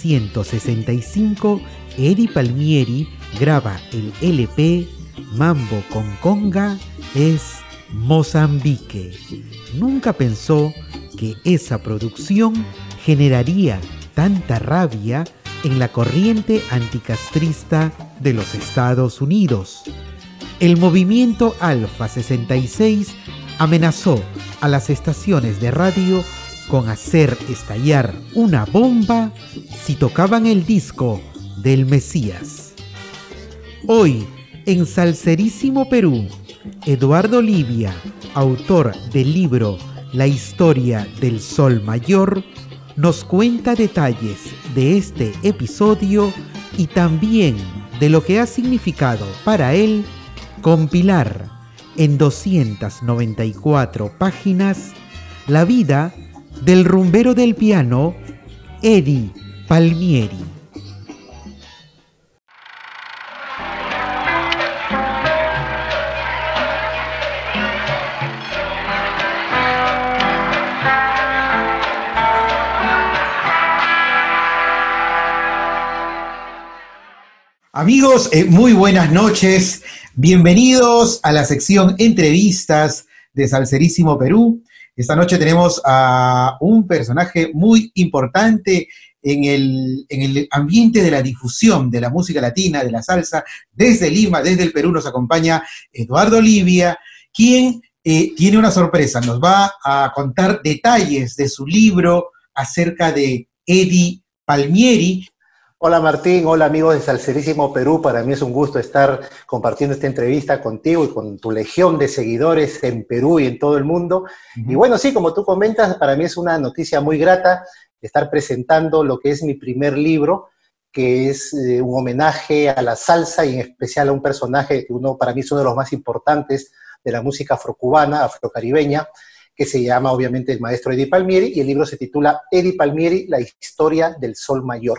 1965, Eddie Palmieri graba el LP Mambo con Conga es Mozambique. Nunca pensó que esa producción generaría tanta rabia en la corriente anticastrista de los Estados Unidos. El movimiento Alfa 66 amenazó a las estaciones de radio con hacer estallar una bomba si tocaban el disco del Mesías. Hoy, en Salserísimo Perú, Eduardo Livia, autor del libro La historia del Sol Mayor, nos cuenta detalles de este episodio y también de lo que ha significado para él compilar en 294 páginas la vida del rumbero del piano Eddie Palmieri. Amigos, muy buenas noches. Bienvenidos a la sección Entrevistas de Salserísimo Perú. Esta noche tenemos a un personaje muy importante en el ambiente de la difusión de la música latina, de la salsa. Desde Lima, desde el Perú, nos acompaña Eduardo Livia, quien tiene una sorpresa. Nos va a contar detalles de su libro acerca de Eddie Palmieri. Hola Martín, hola amigos de Salserísimo Perú, para mí es un gusto estar compartiendo esta entrevista contigo y con tu legión de seguidores en Perú y en todo el mundo. Y bueno, sí, como tú comentas, para mí es una noticia muy grata estar presentando lo que es mi primer libro, que es un homenaje a la salsa y en especial a un personaje que para mí es uno de los más importantes de la música afrocubana, afrocaribeña, que se llama obviamente el maestro Eddie Palmieri, y el libro se titula Eddie Palmieri, la historia del Sol Mayor.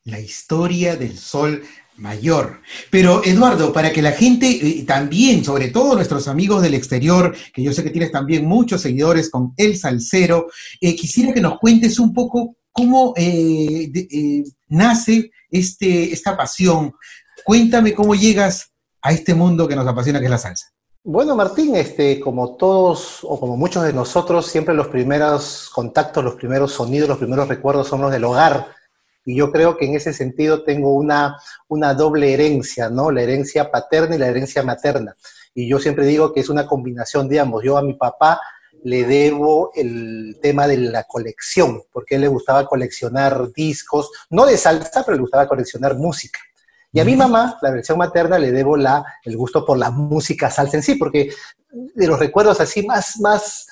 La historia del Sol Mayor. Pero, Eduardo, para que la gente también, sobre todo nuestros amigos del exterior, que yo sé que tienes también muchos seguidores con El Salsero, quisiera que nos cuentes un poco cómo nace esta pasión. Cuéntame cómo llegas a este mundo que nos apasiona, que es la salsa. Bueno, Martín, como todos o como muchos de nosotros, siempre los primeros contactos, los primeros sonidos, los primeros recuerdos son los del hogar. Y yo creo que en ese sentido tengo una doble herencia, ¿no? La herencia paterna y la herencia materna. Y yo siempre digo que es una combinación de ambos. Yo a mi papá le debo el tema de la colección, porque a él le gustaba coleccionar discos, no de salsa, pero le gustaba coleccionar música. Y a mi mamá, la versión materna, le debo el gusto por la música salsa en sí, porque de los recuerdos así más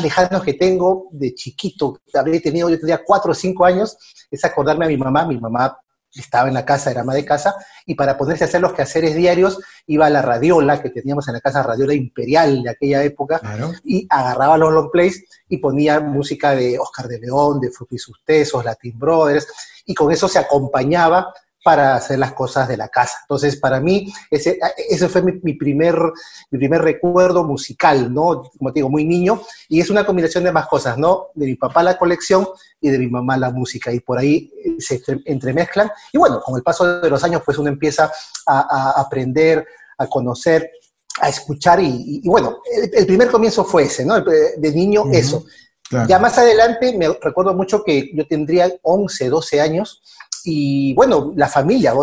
lejanos que tengo de chiquito, yo tenía 4 o 5 años, es acordarme a mi mamá estaba en la casa, era ama de casa, y para ponerse a hacer los quehaceres diarios, iba a la radiola que teníamos en la casa, radiola imperial de aquella época, claro, y agarraba los long plays y ponía música de Oscar de León, de Frutti y sus Tesos, Latin Brothers, y con eso se acompañaba para hacer las cosas de la casa. Entonces, para mí, ese fue mi primer recuerdo musical, ¿no? Como te digo, muy niño, y es una combinación de más cosas, ¿no? De mi papá la colección y de mi mamá la música, y por ahí se entremezclan. Y bueno, con el paso de los años, pues uno empieza a aprender, a conocer, a escuchar, y bueno, el primer comienzo fue ese, ¿no? De niño, eso. Claro. Ya más adelante, me recuerdo mucho que yo tendría 11, 12 años, y bueno, la familia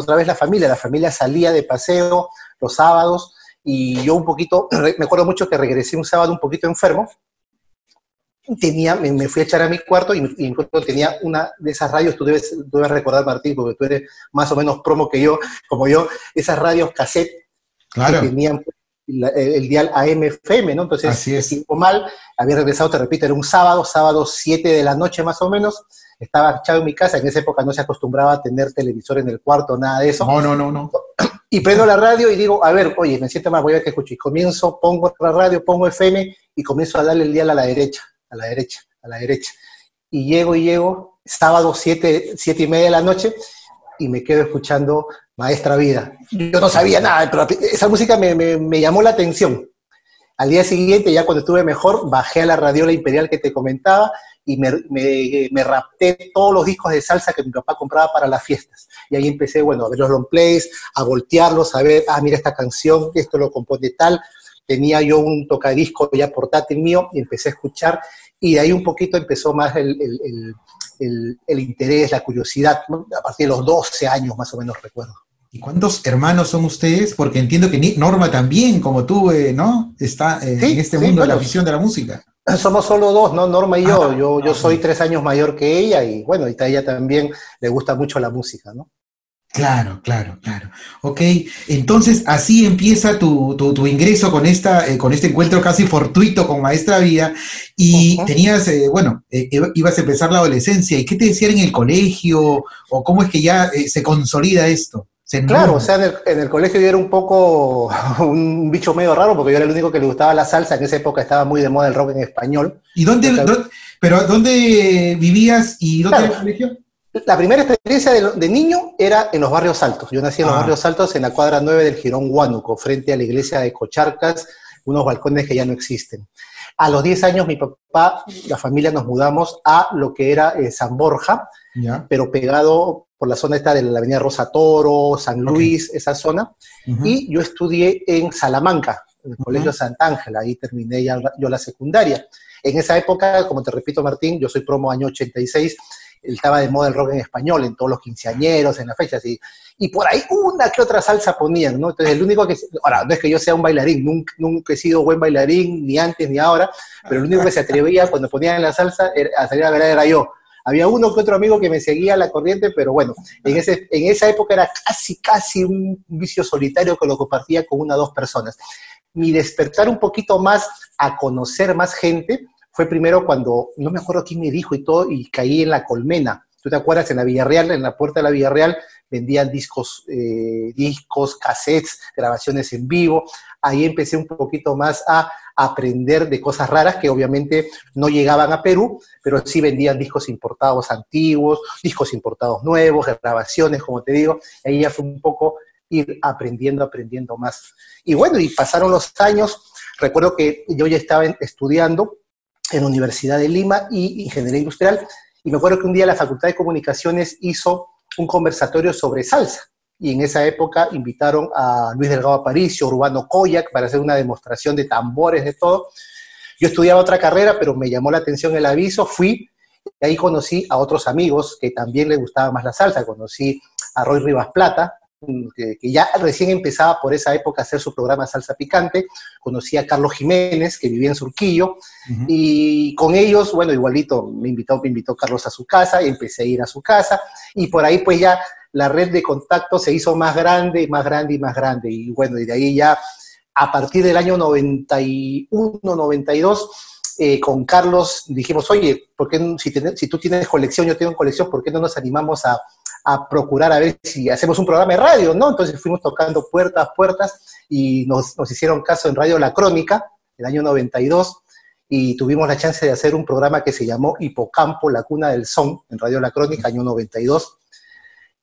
salía de paseo los sábados, y yo me acuerdo mucho que regresé un sábado un poquito enfermo, me fui a echar a mi cuarto y tenía una de esas radios, tú debes recordar, Martín, porque tú eres más o menos promo que yo, como yo, esas radios cassette, claro, que tenían el dial AM/FM, ¿no? Entonces, así es. Mal, había regresado, te repito, era un sábado 7 de la noche más o menos, estaba echado en mi casa, en esa época no se acostumbraba a tener televisor en el cuarto, nada de eso. No. Y prendo la radio y digo, a ver, oye, me siento mal, voy a ver qué escucho. Y pongo la radio, pongo FM y comienzo a darle el dial a la derecha. Y llego, sábado 7:30 de la noche, y me quedo escuchando Maestra Vida. Yo no sabía nada, pero esa música me llamó la atención. Al día siguiente, ya cuando estuve mejor, bajé a la radiola imperial que te comentaba, y me rapté todos los discos de salsa que mi papá compraba para las fiestas. Y ahí empecé, bueno, a ver los long plays, a voltearlos, a ver, mira esta canción, esto lo compone tal. Tenía yo un tocadisco ya portátil mío y empecé a escuchar, y de ahí un poquito empezó más el interés, la curiosidad, ¿no? A partir de los 12 años más o menos recuerdo. ¿Y cuántos hermanos son ustedes? Porque entiendo que Norma también, como tú, ¿no? Está Sí, en este sí, mundo de la bueno, afición de la música. somos solo dos, ¿no? Norma y yo. Yo soy Ok. 3 años mayor que ella y bueno, y a ella también le gusta mucho la música, ¿no? Claro, claro, claro. Ok, entonces así empieza tu ingreso con este encuentro casi fortuito con Maestra Vida, y Ujú. tenías, ibas a empezar la adolescencia. ¿Y qué te decían en el colegio? ¿O cómo es que ya se consolida esto? Se Claro, o enrumba. sea, en el colegio yo era un poco un bicho medio raro porque yo era el único que le gustaba la salsa. En esa época estaba muy de moda el rock en español. ¿Y Yo, pero dónde vivías y dónde era claro, el colegio? la primera experiencia de niño era en los barrios altos. Yo nací en los Ah, barrios altos, en la cuadra 9 del Jirón Huánuco, frente a la iglesia de Cocharcas, unos balcones que ya no existen. A los 10 años mi papá, la familia nos mudamos a lo que era San Borja, ya, pero pegado por la zona esta de la avenida Rosa Toro, San ok. Luis, esa zona. Ujú, Y yo estudié en Salamanca, en el ujú. Colegio Santa Ángela, ahí terminé ya yo la secundaria. En esa época, como te repito, Martín, yo soy promo año 86, estaba de moda el rock en español, en todos los quinceañeros, en las fechas, y por ahí una que otra salsa ponían, ¿no? Entonces, el único que, ahora, no es que yo sea un bailarín, nunca he sido buen bailarín, ni antes ni ahora, pero el único que se atrevía cuando ponían la salsa a salir a bailar era yo. Había uno que otro amigo que me seguía la corriente, pero bueno, en esa época era casi un vicio solitario que lo compartía con una o dos personas. Mi despertar un poquito más a conocer más gente fue primero cuando, no me acuerdo quién me dijo y todo, y caí en la Colmena. ¿Tú te acuerdas? En la Villarreal, en la puerta de la Villarreal, vendían discos, cassettes, grabaciones en vivo. Ahí empecé un poquito más a aprender de cosas raras que obviamente no llegaban a Perú, pero sí vendían discos importados antiguos, discos importados nuevos, grabaciones, como te digo. Ahí ya fue un poco ir aprendiendo más. Y bueno, y pasaron los años. Recuerdo que yo ya estaba estudiando en la Universidad de Lima y Ingeniería Industrial, y me acuerdo que un día la Facultad de Comunicaciones hizo un conversatorio sobre salsa, y en esa época invitaron a Luis Delgado Aparicio, Urbano Koyak, para hacer una demostración de tambores, de todo. Yo estudiaba otra carrera, pero me llamó la atención el aviso, fui, y ahí conocí a otros amigos que también les gustaba más la salsa. Conocí a Roy Rivas Plata, que ya recién empezaba por esa época a hacer su programa Salsa Picante. Conocí a Carlos Jiménez, que vivía en Surquillo, Ujú. y con ellos, bueno, igualito, me invitó Carlos a su casa, y empecé a ir a su casa, y por ahí pues ya la red de contacto se hizo más grande, y más grande, y más grande, y bueno, y de ahí ya, a partir del año 91, 92, con Carlos dijimos, oye, ¿por qué, si tú tienes colección, yo tengo colección, ¿por qué no nos animamos a procurar a ver si hacemos un programa de radio, ¿no? Entonces fuimos tocando puertas, y nos hicieron caso en Radio La Crónica, el año 92, y tuvimos la chance de hacer un programa que se llamó Hipocampo, la cuna del son, en Radio La Crónica, año 92.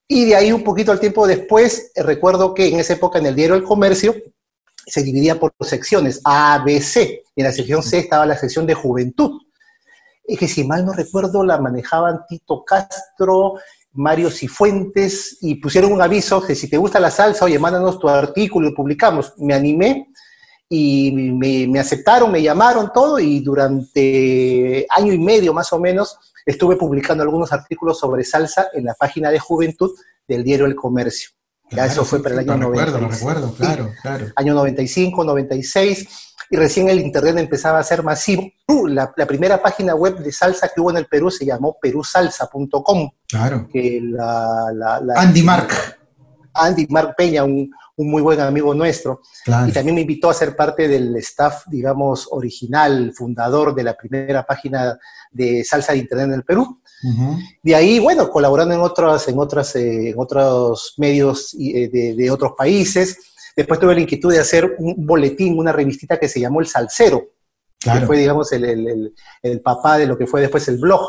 Y de ahí un poquito al tiempo después, recuerdo que en esa época en el diario El Comercio se dividía por secciones, A, B, C. Y en la sección C estaba la sección de juventud, y que si mal no recuerdo la manejaban Tito Castro, Mario Cifuentes, y pusieron un aviso que si te gusta la salsa, oye, mándanos tu artículo y publicamos. Me animé y me aceptaron, me llamaron todo, y durante año y medio más o menos estuve publicando algunos artículos sobre salsa en la página de juventud del diario El Comercio. Ya Claro, eso fue sí, para el sí, año lo 96, recuerdo, sí, claro, claro. año 95, 96, y recién el internet empezaba a ser masivo. La primera página web de salsa que hubo en el Perú se llamó perusalsa.com, Claro. que Andy Mark. Andy Mark Peña, un muy buen amigo nuestro, y Claro. también me invitó a ser parte del staff, digamos, original, fundador de la primera página de salsa de internet en el Perú. Ujú. De ahí, bueno, colaborando en otros medios de otros países. Después tuve la inquietud de hacer un boletín, una revistita que se llamó El Salsero, que Claro. fue, digamos, el papá de lo que fue después el blog.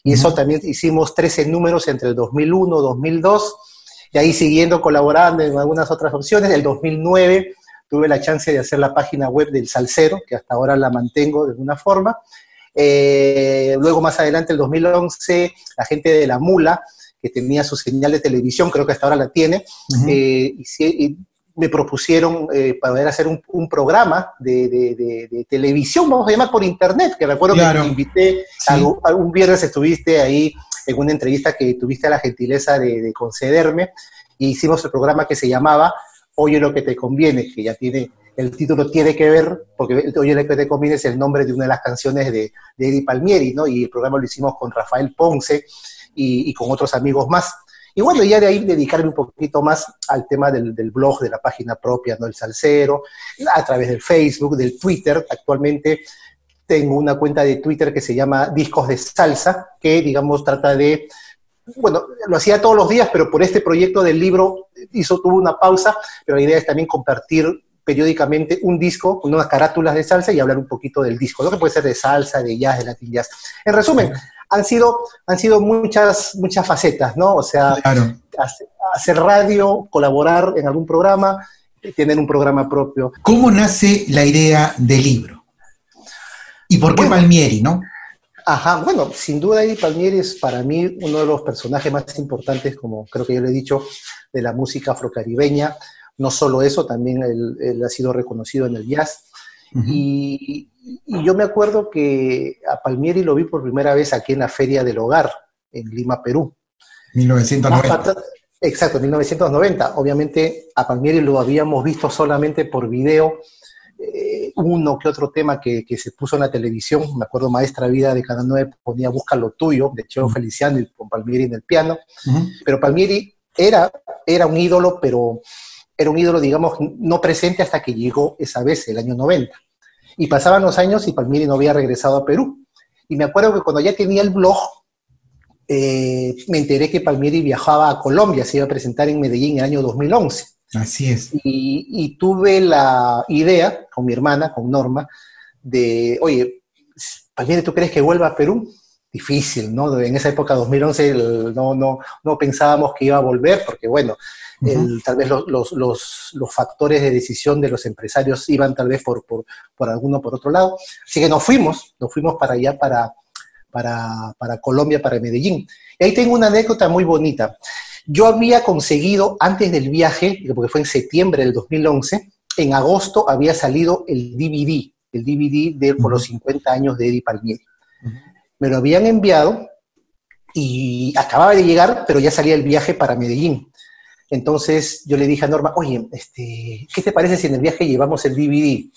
Y eso Ujú. también hicimos 13 números entre el 2001 y 2002, y ahí siguiendo colaborando en algunas otras opciones. El 2009 tuve la chance de hacer la página web del Salsero, que hasta ahora la mantengo de alguna forma. Luego, más adelante, el 2011, la gente de La Mula, que tenía su señal de televisión, creo que hasta ahora la tiene, y me propusieron para poder hacer un programa de televisión, vamos a llamar por internet, que recuerdo que te invité, un viernes estuviste ahí en una entrevista que tuviste la gentileza de concederme, y hicimos el programa que se llamaba Oye lo que te conviene, que ya tiene, el título tiene que ver, porque Oye lo que te conviene es el nombre de una de las canciones de Eddie Palmieri, ¿no? Y el programa lo hicimos con Rafael Ponce y con otros amigos más. Y bueno, ya de ahí dedicarme un poquito más al tema del blog, de la página propia, ¿no? El Salsero, a través del Facebook, del Twitter. Actualmente tengo una cuenta de Twitter que se llama Discos de Salsa, que, digamos, trata de... Bueno, lo hacía todos los días, pero por este proyecto del libro tuvo una pausa, pero la idea es también compartir periódicamente un disco, unas carátulas de salsa y hablar un poquito del disco, lo que puede ser de salsa, de jazz, de latin jazz. En resumen, han sido muchas facetas, ¿no? O sea, hacer radio, colaborar en algún programa, tener un programa propio. ¿Cómo nace la idea del libro? ¿Y por qué Palmieri, no? Ajá, bueno, sin duda Eddie Palmieri es para mí uno de los personajes más importantes, como creo que yo le he dicho, de la música afrocaribeña. No solo eso, también él ha sido reconocido en el jazz. Y yo me acuerdo que a Palmieri lo vi por primera vez aquí en la Feria del Hogar, en Lima, Perú. 1990. Exacto, 1990. Obviamente a Palmieri lo habíamos visto solamente por video, uno que otro tema que se puso en la televisión. Me acuerdo Maestra Vida de Canal 9 ponía Busca lo tuyo, de Cheo Feliciano, y con Palmieri en el piano. Pero Palmieri era un ídolo, pero era un ídolo, digamos, no presente hasta que llegó esa vez, el año 90. Y pasaban los años y Palmieri no había regresado a Perú. Y me acuerdo que cuando ya tenía el blog, me enteré que Palmieri viajaba a Colombia, se iba a presentar en Medellín en el año 2011. Así es. Y tuve la idea, con mi hermana, con Norma, de, oye, Palmieri, ¿tú crees que vuelva a Perú? Difícil, ¿no? En esa época, 2011, no pensábamos que iba a volver, porque bueno, tal vez los factores de decisión de los empresarios iban tal vez por alguno por otro lado. Así que nos fuimos para allá, para Colombia, para Medellín. Y ahí tengo una anécdota muy bonita. Yo había conseguido, antes del viaje, porque fue en septiembre del 2011, en agosto había salido el DVD por los 50 años de Eddie Palmieri. Me lo habían enviado y acababa de llegar, pero ya salía el viaje para Medellín. Entonces yo le dije a Norma, oye, ¿qué te parece si en el viaje llevamos el DVD?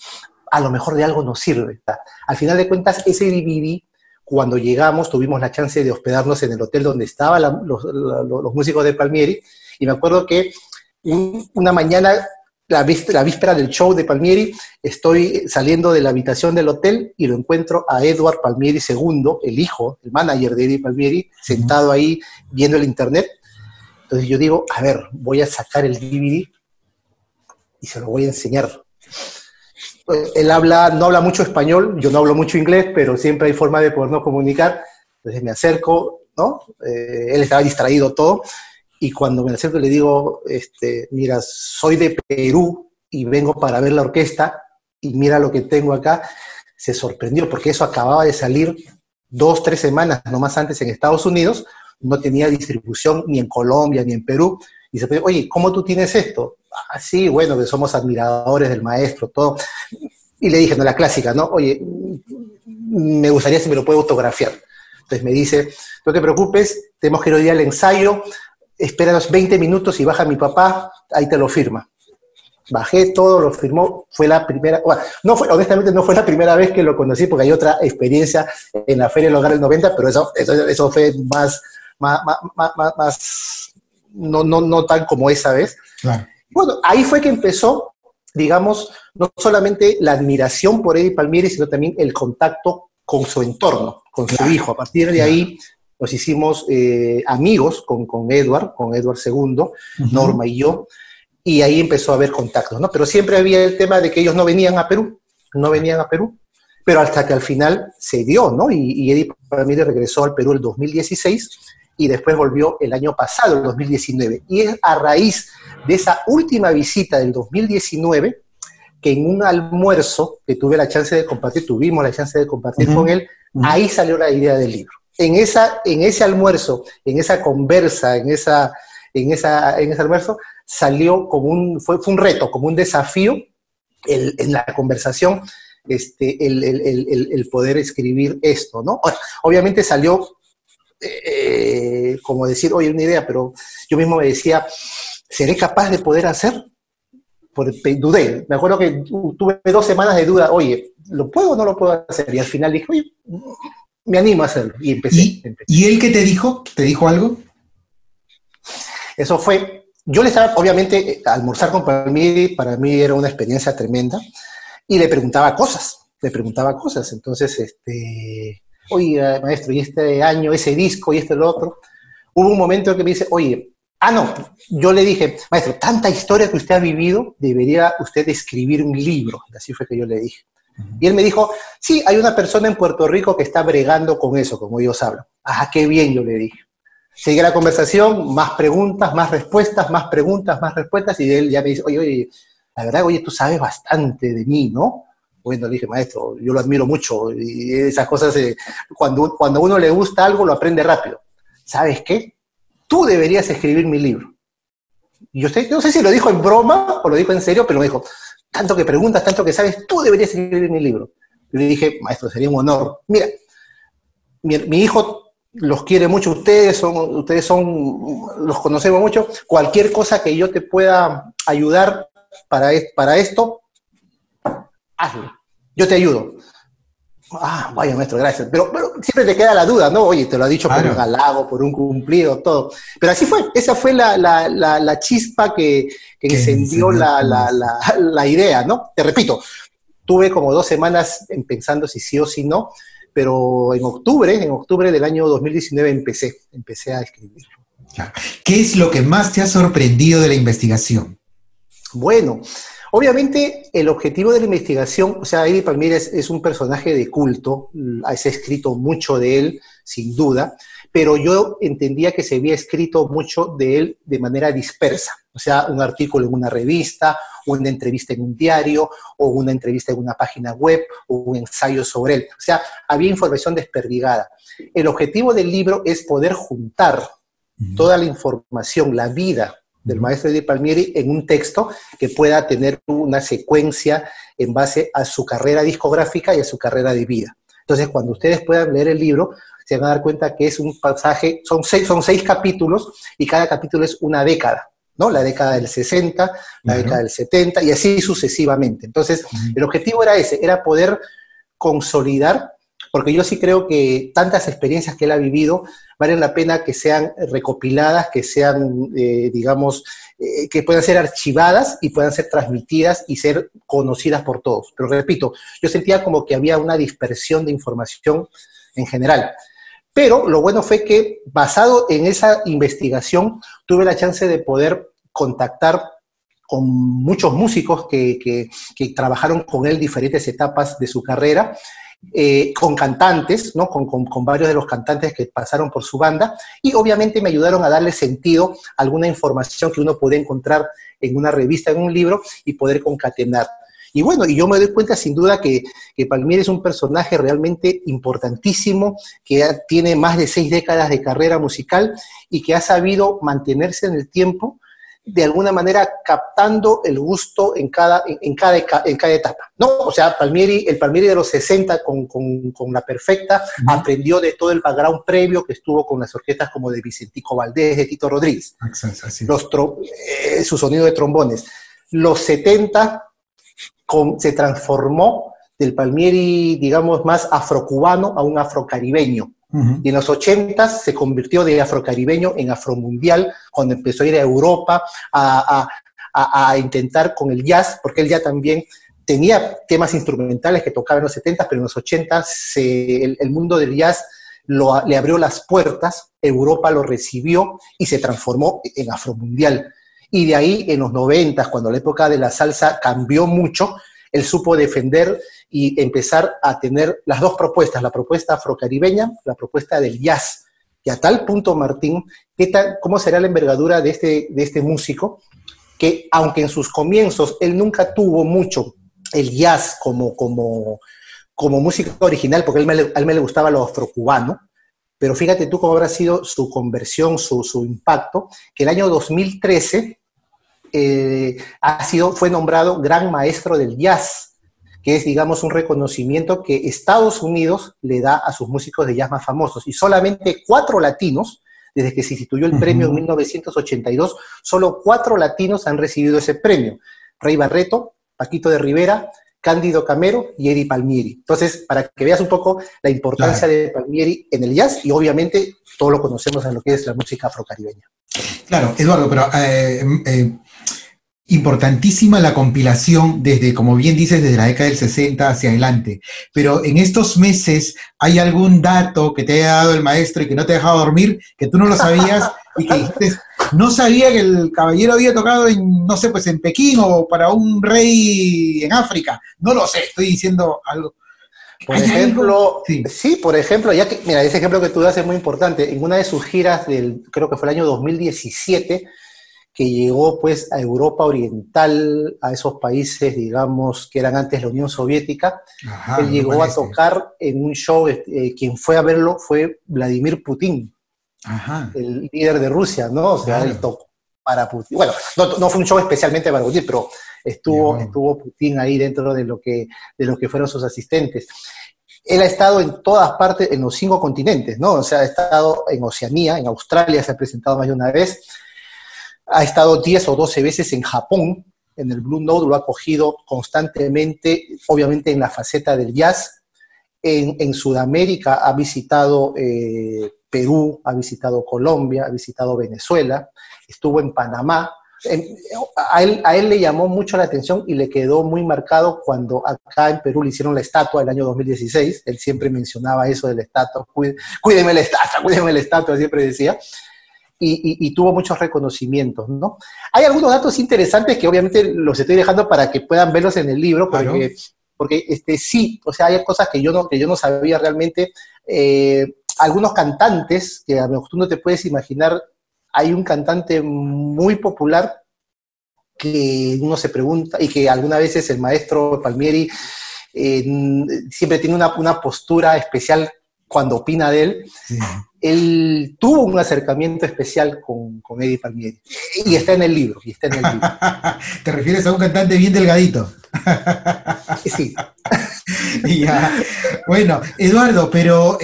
A lo mejor de algo nos sirve. Al final de cuentas, ese DVD, cuando llegamos, tuvimos la chance de hospedarnos en el hotel donde estaban los músicos de Palmieri, y me acuerdo que una mañana, la víspera del show de Palmieri, estoy saliendo de la habitación del hotel y lo encuentro a Edward Palmieri II, el hijo, el manager de Eddie Palmieri, sentado ahí viendo el internet. Entonces yo digo, a ver, voy a sacar el DVD y se lo voy a enseñar. Él no habla mucho español, yo no hablo mucho inglés, pero siempre hay forma de podernos comunicar. Entonces me acerco, ¿no? Él estaba distraído todo, y cuando me acerco le digo, mira, soy de Perú y vengo para ver la orquesta, y mira lo que tengo acá. Se sorprendió, porque eso acababa de salir 2-3 semanas nomás antes en Estados Unidos, no tenía distribución ni en Colombia ni en Perú, y se pide, oye, ¿cómo tú tienes esto? Ah, sí, bueno, que somos admiradores del maestro, todo. Y le dije, no, la clásica, ¿no? Oye, me gustaría si me lo puede autografiar. Entonces me dice, no te preocupes, tenemos que ir hoy día al ensayo, espéranos 20 minutos y baja mi papá, ahí te lo firma. Bajé todo, lo firmó, fue la primera, bueno, honestamente no fue la primera vez que lo conocí, porque hay otra experiencia en la Feria del Hogar del 90, pero eso fue más no tan como esa vez. Claro. Bueno, ahí fue que empezó, digamos, no solamente la admiración por Eddie Palmieri, sino también el contacto con su entorno, con su hijo. A partir de ahí nos hicimos amigos con Edward II, Norma y yo, y ahí empezó a haber contactos, ¿no? Pero siempre había el tema de que ellos no venían a Perú, pero hasta que al final se dio, ¿no? Y Eddie Palmieri regresó al Perú el 2016, y después volvió el año pasado, el 2019. Y es a raíz de esa última visita del 2019 que en un almuerzo que tuve la chance de compartir, tuvimos la chance de compartir con él, ahí salió la idea del libro. En ese almuerzo, en esa conversa, en ese almuerzo, salió como fue un reto, como un desafío en la conversación, el poder escribir esto, ¿no? Obviamente salió como decir, oye, una idea, pero yo mismo me decía, ¿seré capaz de poder hacer? Dudé, me acuerdo que tuve 2 semanas de duda, oye, ¿lo puedo o no lo puedo hacer? Y al final dije, oye, me animo a hacerlo, y empecé. ¿Y él qué te dijo? ¿Te dijo algo? Eso fue, yo le estaba, obviamente, almorzar con Palmieri para mí era una experiencia tremenda, y le preguntaba cosas, entonces, oye, maestro, y este año, ese disco, y lo otro, hubo un momento en que me dice, oye, no, yo le dije, maestro, tanta historia que usted ha vivido, debería usted escribir un libro, así fue que yo le dije. Y él me dijo, sí, hay una persona en Puerto Rico que está bregando con eso, como ellos hablan. Qué bien, yo le dije. Seguí la conversación, más preguntas, más respuestas, más preguntas, más respuestas, y él ya me dice, oye, la verdad, oye, tú sabes bastante de mí, ¿no? Bueno, le dije, maestro, yo lo admiro mucho, y esas cosas, cuando a uno le gusta algo, lo aprende rápido. ¿Sabes qué? Tú deberías escribir mi libro. Y yo no sé si lo dijo en broma o lo dijo en serio, pero me dijo, tanto que preguntas, tanto que sabes, tú deberías escribir mi libro. Y le dije, maestro, sería un honor. Mira, mi hijo los quiere mucho, ustedes los conocemos mucho, cualquier cosa que yo te pueda ayudar para esto, hazlo, yo te ayudo. Vaya, maestro, gracias. Pero siempre te queda la duda, ¿no? Oye, te lo ha dicho por un halago, por un cumplido, todo. Pero así fue, esa fue la chispa que encendió la idea, ¿no? Te repito, tuve como 2 semanas pensando si sí o si no, pero en octubre del año 2019 empecé a escribir. ¿Qué es lo que más te ha sorprendido de la investigación? Bueno, obviamente el objetivo de la investigación, o sea, Eddie Palmieri es un personaje de culto, se ha escrito mucho de él, sin duda, pero yo entendía que se había escrito mucho de él de manera dispersa, o sea, un artículo en una revista, una entrevista en un diario, o una entrevista en una página web, o un ensayo sobre él, o sea, había información desperdigada. El objetivo del libro es poder juntar toda la información, la vida del maestro Eddie Palmieri en un texto que pueda tener una secuencia en base a su carrera discográfica y a su carrera de vida. Entonces, cuando ustedes puedan leer el libro, se van a dar cuenta que es un pasaje, son 6 capítulos, y cada capítulo es una década, ¿no? La década del 60, la década del 70, y así sucesivamente. Entonces, el objetivo era ese, era poder consolidar, porque yo sí creo que tantas experiencias que él ha vivido valen la pena que sean recopiladas, que sean, que puedan ser archivadas y puedan ser transmitidas y ser conocidas por todos. Pero repito, yo sentía como que había una dispersión de información en general. Pero lo bueno fue que, basado en esa investigación, tuve la chance de poder contactar con muchos músicos que trabajaron con él diferentes etapas de su carrera, con cantantes, ¿no? Con varios de los cantantes que pasaron por su banda, y obviamente me ayudaron a darle sentido a alguna información que uno puede encontrar en una revista, en un libro, y poder concatenar. Y bueno, y yo me doy cuenta sin duda que Palmieri es un personaje realmente importantísimo, que tiene más de 6 décadas de carrera musical y que ha sabido mantenerse en el tiempo, de alguna manera captando el gusto en cada etapa, ¿no? O sea, el Palmieri de los 60 con La Perfecta aprendió de todo el background previo que estuvo con las orquestas como de Vicentico Valdés, de Tito Rodríguez, su sonido de trombones. Los 70 se transformó del Palmieri, digamos, más afrocubano a un afrocaribeño. Y en los 80 se convirtió de afrocaribeño en afromundial, cuando empezó a ir a Europa a intentar con el jazz, porque él ya también tenía temas instrumentales que tocaba en los 70, pero en los 80 el mundo del jazz le abrió las puertas, Europa lo recibió y se transformó en afromundial. Y de ahí, en los 90, cuando la época de la salsa cambió mucho, él supo defender y empezar a tener las 2 propuestas, la propuesta afrocaribeña, la propuesta del jazz. Y a tal punto, Martín, ¿cómo será la envergadura de este músico? Que aunque en sus comienzos él nunca tuvo mucho el jazz como música original, porque a él me le gustaba lo afrocubano, pero fíjate tú cómo habrá sido su conversión, su impacto, que el año 2013 fue nombrado Gran Maestro del Jazz, que es, digamos, un reconocimiento que Estados Unidos le da a sus músicos de jazz más famosos, y solamente 4 latinos, desde que se instituyó el premio en 1982, solo 4 latinos han recibido ese premio: Rey Barreto, Paquito de Rivera, Cándido Camero y Eddie Palmieri. Entonces, para que veas un poco la importancia de Palmieri en el jazz, y obviamente todos lo conocemos en lo que es la música afrocaribeña. Claro, Eduardo, pero importantísima la compilación desde, como bien dices, desde la década del 60 hacia adelante. Pero en estos meses, ¿hay algún dato que te haya dado el maestro y que no te ha dejado dormir, que tú no lo sabías y que dijiste, no sabía que el caballero había tocado en, no sé, pues en Pekín o para un rey en África? No lo sé, estoy diciendo algo. Por ejemplo, sí, por ejemplo, mira, ese ejemplo que tú das es muy importante. En una de sus giras creo que fue el año 2017, que llegó pues a Europa Oriental, a esos países, digamos, que eran antes la Unión Soviética. Ajá, él llegó a tocar en un show, quien fue a verlo fue Vladimir Putin, ajá, el líder de Rusia, ¿no? O sea, claro, él tocó para Putin. Bueno, no fue un show especialmente para Putin, pero estuvo Putin ahí dentro de lo que fueron sus asistentes. Él ha estado en todas partes, en los 5 continentes, ¿no? O sea, ha estado en Oceanía, en Australia se ha presentado más de una vez, ha estado 10 o 12 veces en Japón, en el Blue Note, lo ha cogido constantemente, obviamente en la faceta del jazz. En Sudamérica ha visitado Perú, ha visitado Colombia, ha visitado Venezuela, estuvo en Panamá. A él le llamó mucho la atención y le quedó muy marcado cuando acá en Perú le hicieron la estatua el año 2016. Él siempre mencionaba eso de la estatua, cuídeme la estatua, siempre decía. Y tuvo muchos reconocimientos, ¿no? Hay algunos datos interesantes que obviamente los estoy dejando para que puedan verlos en el libro, porque sí, o sea, hay cosas que yo no sabía realmente. Algunos cantantes, que a lo mejor tú no te puedes imaginar, hay un cantante muy popular que uno se pregunta, y que algunas veces el maestro Palmieri siempre tiene una postura especial cuando opina de él. Sí. Él tuvo un acercamiento especial con Eddie Palmieri, y está en el libro. ¿Te refieres a un cantante bien delgadito? Sí. Ya. Bueno, Eduardo, pero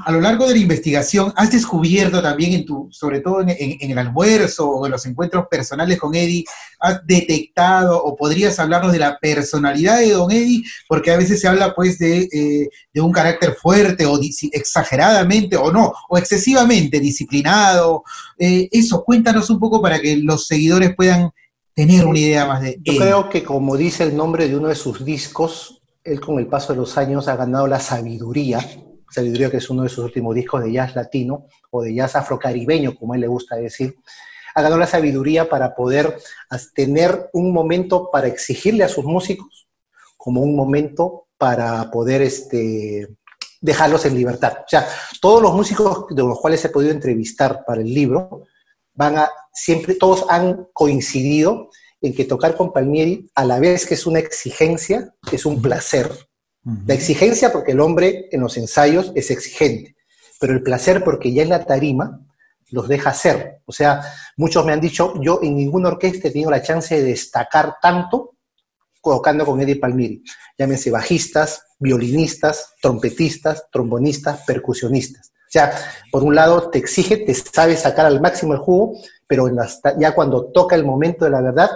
a lo largo de la investigación, ¿has descubierto también sobre todo en el almuerzo o en los encuentros personales con Eddie, has detectado o podrías hablarnos de la personalidad de don Eddie? Porque a veces se habla pues de un carácter fuerte o exageradamente o no, o excesivamente disciplinado. Eso, cuéntanos un poco para que los seguidores puedan tener una idea más de Yo creo que, como dice el nombre de uno de sus discos, él con el paso de los años ha ganado la sabiduría, que es uno de sus últimos discos de jazz latino, o de jazz afrocaribeño, como a él le gusta decir. Ha ganado la sabiduría para poder tener un momento para exigirle a sus músicos, como un momento para poder dejarlos en libertad. O sea, todos los músicos de los cuales he podido entrevistar para el libro, todos han coincidido en que tocar con Palmieri, a la vez que es una exigencia, es un placer. La exigencia porque el hombre en los ensayos es exigente, pero el placer porque ya en la tarima los deja hacer. O sea, muchos me han dicho, yo en ninguna orquesta he tenido la chance de destacar tanto tocando con Eddie Palmieri. Llámense bajistas, violinistas, trompetistas, trombonistas, percusionistas. O sea, por un lado te exige, te sabe sacar al máximo el jugo, pero ya cuando toca el momento de la verdad,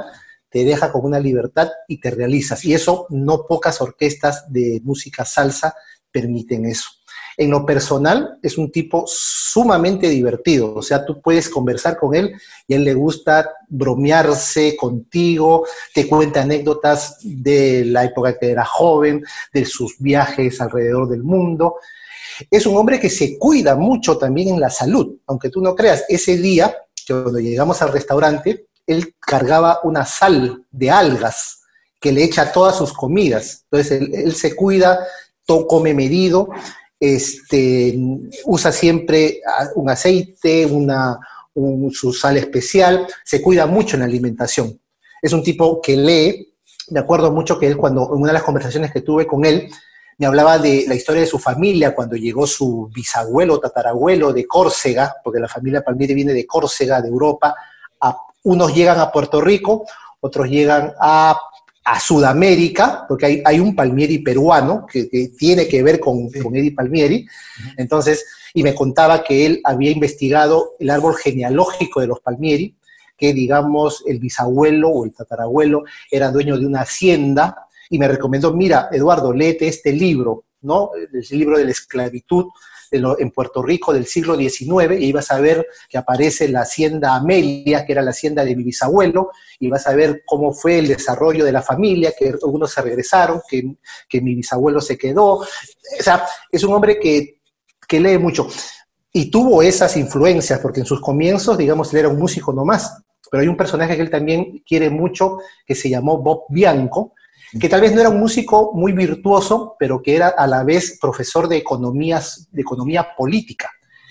te deja con una libertad y te realizas. Y eso no pocas orquestas de música salsa permiten eso. En lo personal, es un tipo sumamente divertido. O sea, tú puedes conversar con él y a él le gusta bromearse contigo, te cuenta anécdotas de la época que era joven, de sus viajes alrededor del mundo. Es un hombre que se cuida mucho también en la salud, aunque tú no creas. Ese día, que cuando llegamos al restaurante, él cargaba una sal de algas que le echa a todas sus comidas. Entonces, él se cuida, come medido, usa siempre un aceite, su sal especial, se cuida mucho en la alimentación. Es un tipo que lee, me acuerdo mucho que él, cuando en una de las conversaciones que tuve con él, me hablaba de la historia de su familia, cuando llegó su bisabuelo, tatarabuelo de Córcega, porque la familia Palmieri viene de Córcega, de Europa. Unos llegan a Puerto Rico, otros llegan a Sudamérica, porque hay un Palmieri peruano que tiene que ver con Eddie Palmieri. Entonces, y me contaba que él había investigado el árbol genealógico de los Palmieri, que digamos el bisabuelo o el tatarabuelo era dueño de una hacienda, y me recomendó, mira, Eduardo, léete este libro, ¿no? El libro de la esclavitud en Puerto Rico del siglo XIX, y ibas a ver que aparece la hacienda Amelia, que era la hacienda de mi bisabuelo, y vas a ver cómo fue el desarrollo de la familia, que algunos se regresaron, que mi bisabuelo se quedó. O sea, es un hombre que lee mucho. Y tuvo esas influencias, porque en sus comienzos, digamos, él era un músico nomás, pero hay un personaje que él también quiere mucho, que se llamó Bob Bianco, que tal vez no era un músico muy virtuoso, pero que era a la vez profesor de economía política.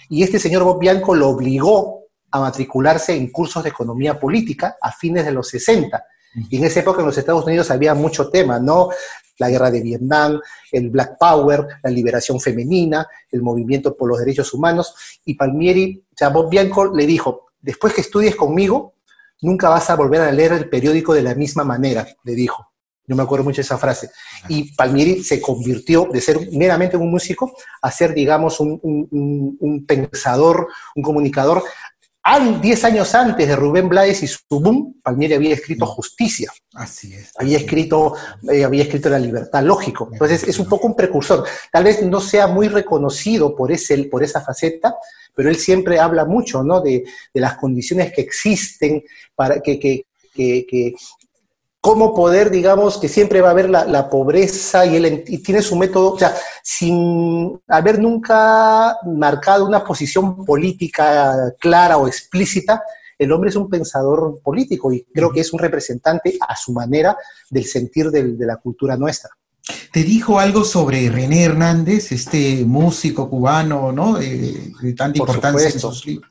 Y este señor Bob Bianco lo obligó a matricularse en cursos de economía política a fines de los 60. Y en esa época en los Estados Unidos había mucho tema, ¿no? La guerra de Vietnam, el Black Power, la liberación femenina, el movimiento por los derechos humanos. Y Palmieri, o sea, Bob Bianco le dijo, después que estudies conmigo, nunca vas a volver a leer el periódico de la misma manera, le dijo. Yo me acuerdo mucho de esa frase. Y Palmieri se convirtió de ser meramente un músico a ser, digamos, un pensador, un comunicador. 10 años antes de Rubén Blades y su boom, Palmieri había escrito Justicia. Así es. Había escrito La Libertad, lógico. Entonces es un poco un precursor. Tal vez no sea muy reconocido por esa faceta, pero él siempre habla mucho, ¿no? de las condiciones que existen para que cómo poder, digamos, que siempre va a haber la pobreza y tiene su método, o sea, sin haber nunca marcado una posición política clara o explícita, el hombre es un pensador político y creo que es un representante a su manera del sentir de la cultura nuestra. ¿Te dijo algo sobre René Hernández, este músico cubano, ¿no? De tanta importancia en sus libros?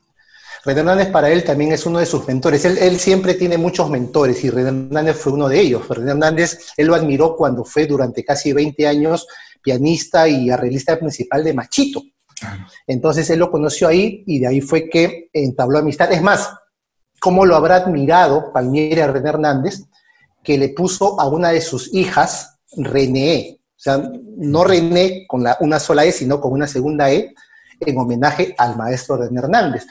René Hernández para él también es uno de sus mentores. Él siempre tiene muchos mentores y René Hernández fue uno de ellos. René Hernández, él lo admiró cuando fue durante casi 20 años pianista y arreglista principal de Machito. Entonces él lo conoció ahí y de ahí fue que entabló amistad. Es más, ¿cómo lo habrá admirado Palmieri a René Hernández? Que le puso a una de sus hijas René, o sea, no René con una sola E, sino con una segunda E, en homenaje al maestro René Hernández.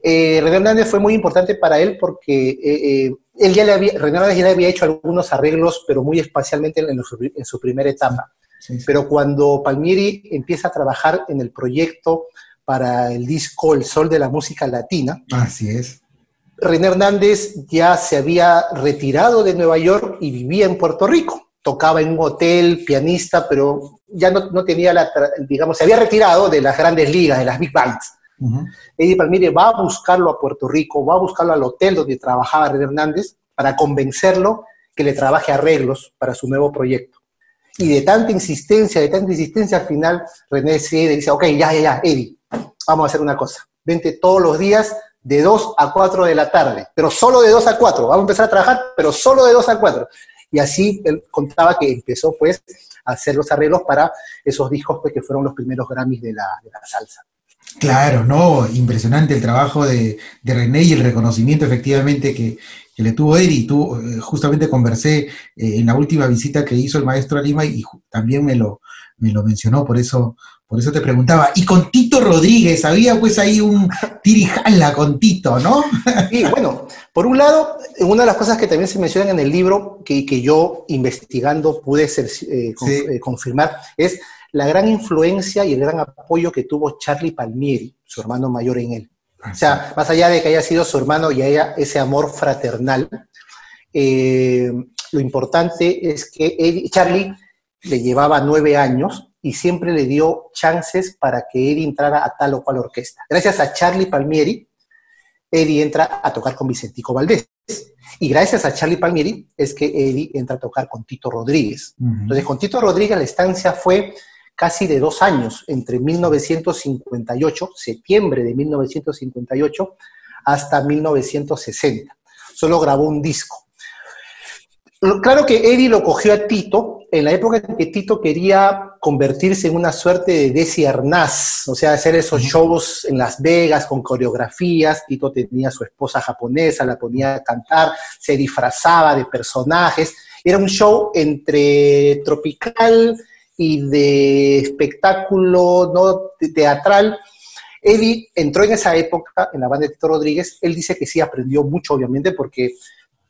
René Hernández fue muy importante para él porque René Hernández ya le había hecho algunos arreglos, pero muy espacialmente en su primera etapa. Sí. Pero cuando Palmieri empieza a trabajar en el proyecto para el disco El Sol de la Música Latina, así es. René Hernández ya se había retirado de Nueva York y vivía en Puerto Rico. Tocaba en un hotel, pianista, pero ya no tenía digamos, se había retirado de las grandes ligas, de las big bands. Eddie Palmieri va a buscarlo a Puerto Rico, va a buscarlo al hotel donde trabajaba René Hernández para convencerlo que le trabaje arreglos para su nuevo proyecto. Y de tanta insistencia, al final René cede y dice, ok, ya, Eddie, vamos a hacer una cosa. Vente todos los días de 2 a 4 de la tarde, pero solo de 2 a 4. Vamos a empezar a trabajar, pero solo de 2 a 4. Y así él contaba que empezó pues a hacer los arreglos para esos discos pues, que fueron los primeros Grammys de la salsa. Claro, no, impresionante el trabajo de René y el reconocimiento efectivamente que le tuvo él, y tú justamente conversé en la última visita que hizo el maestro a Lima y también me lo mencionó, por eso te preguntaba. Y con Tito Rodríguez, había pues ahí un tirijala con Tito, ¿no? Sí, bueno, por un lado, una de las cosas que también se mencionan en el libro, que yo investigando pude confirmar, es la gran influencia y el gran apoyo que tuvo Charlie Palmieri, su hermano mayor, en él. O sea, más allá de que haya sido su hermano y haya ese amor fraternal, lo importante es que Charlie le llevaba 9 años y siempre le dio chances para que Eddie entrara a tal o cual orquesta. Gracias a Charlie Palmieri, Eddie entra a tocar con Vicentico Valdés. Y gracias a Charlie Palmieri es que Eddie entra a tocar con Tito Rodríguez. Entonces, con Tito Rodríguez la estancia fue casi de 2 años, entre 1958, septiembre de 1958, hasta 1960. Solo grabó un disco. Claro que Eddie lo cogió a Tito en la época en que Tito quería convertirse en una suerte de Desi Arnaz, o sea, hacer esos shows en Las Vegas con coreografías. Tito tenía a su esposa japonesa, la ponía a cantar, se disfrazaba de personajes. Era un show entre tropical y de espectáculo, ¿no?, teatral. Eddie entró en esa época en la banda de Tito Rodríguez. Él dice que sí aprendió mucho, obviamente, porque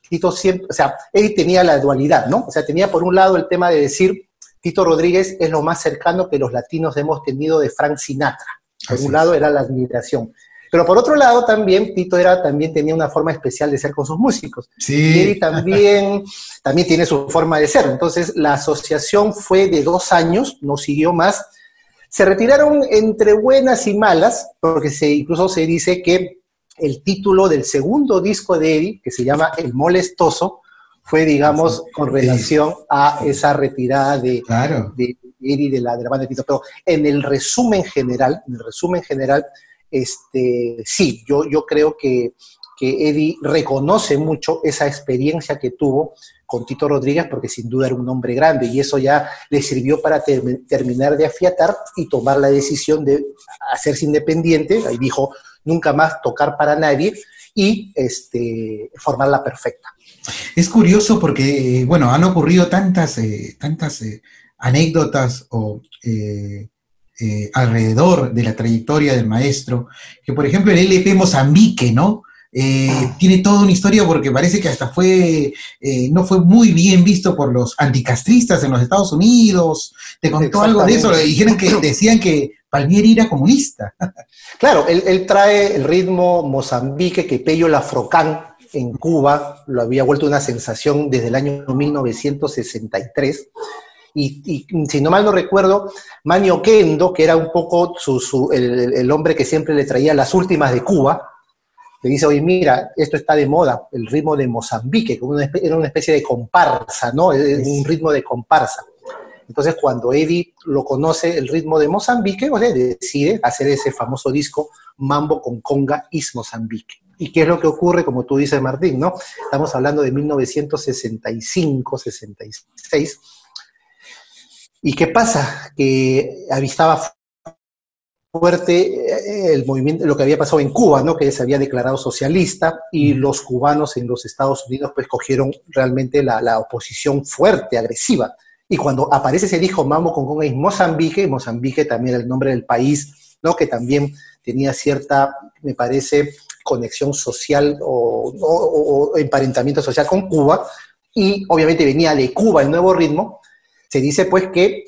Tito siempre, o sea, Eddie tenía la dualidad, ¿no? O sea, tenía por un lado el tema de decir, Tito Rodríguez es lo más cercano que los latinos hemos tenido de Frank Sinatra. Por un lado era la admiración. Pero por otro lado también, Tito también tenía una forma especial de ser con sus músicos. Sí. Y Eddie también tiene su forma de ser. Entonces, la asociación fue de 2 años, no siguió más. Se retiraron entre buenas y malas, porque incluso se dice que el título del segundo disco de Eddie, que se llama El Molestoso, fue, digamos, con relación a esa retirada de Eddie de la banda de Tito. Pero en el resumen general, sí, yo creo que Eddie reconoce mucho esa experiencia que tuvo con Tito Rodríguez, porque sin duda era un hombre grande, y eso ya le sirvió para terminar de afiatar y tomar la decisión de hacerse independiente. Ahí dijo, nunca más tocar para nadie, y formar La Perfecta. Es curioso porque, bueno, han ocurrido tantas anécdotas alrededor de la trayectoria del maestro, que por ejemplo el LP Mozambique, ¿no? Tiene toda una historia porque parece que hasta no fue muy bien visto por los anticastristas en los Estados Unidos. ¿Te contó algo de eso? Decían que Palmieri era comunista. Claro, él trae el ritmo Mozambique que Pello Lafrocán en Cuba lo había vuelto una sensación desde el año 1963. Y si no mal no recuerdo, Manio Kendo, que era un poco el hombre que siempre le traía las últimas de Cuba, le dice, oye, mira, esto está de moda, el ritmo de Mozambique, que era una especie de comparsa, ¿no? Un ritmo de comparsa. Entonces, cuando Eddie lo conoce, el ritmo de Mozambique, o sea, decide hacer ese famoso disco, Mambo con Conga is Mozambique. ¿Y qué es lo que ocurre, como tú dices, Martín, ¿no? Estamos hablando de 1965, 66. ¿Y qué pasa? Que avistaba fuerte el movimiento, lo que había pasado en Cuba, ¿no? Que se había declarado socialista, y los cubanos en los Estados Unidos pues cogieron realmente la oposición fuerte, agresiva. Y cuando aparece ese disco Mambo con Conga y Mozambique también era el nombre del país, ¿no? Que también tenía cierta, me parece, conexión social o emparentamiento social con Cuba, y obviamente venía de Cuba el nuevo ritmo. Se dice pues que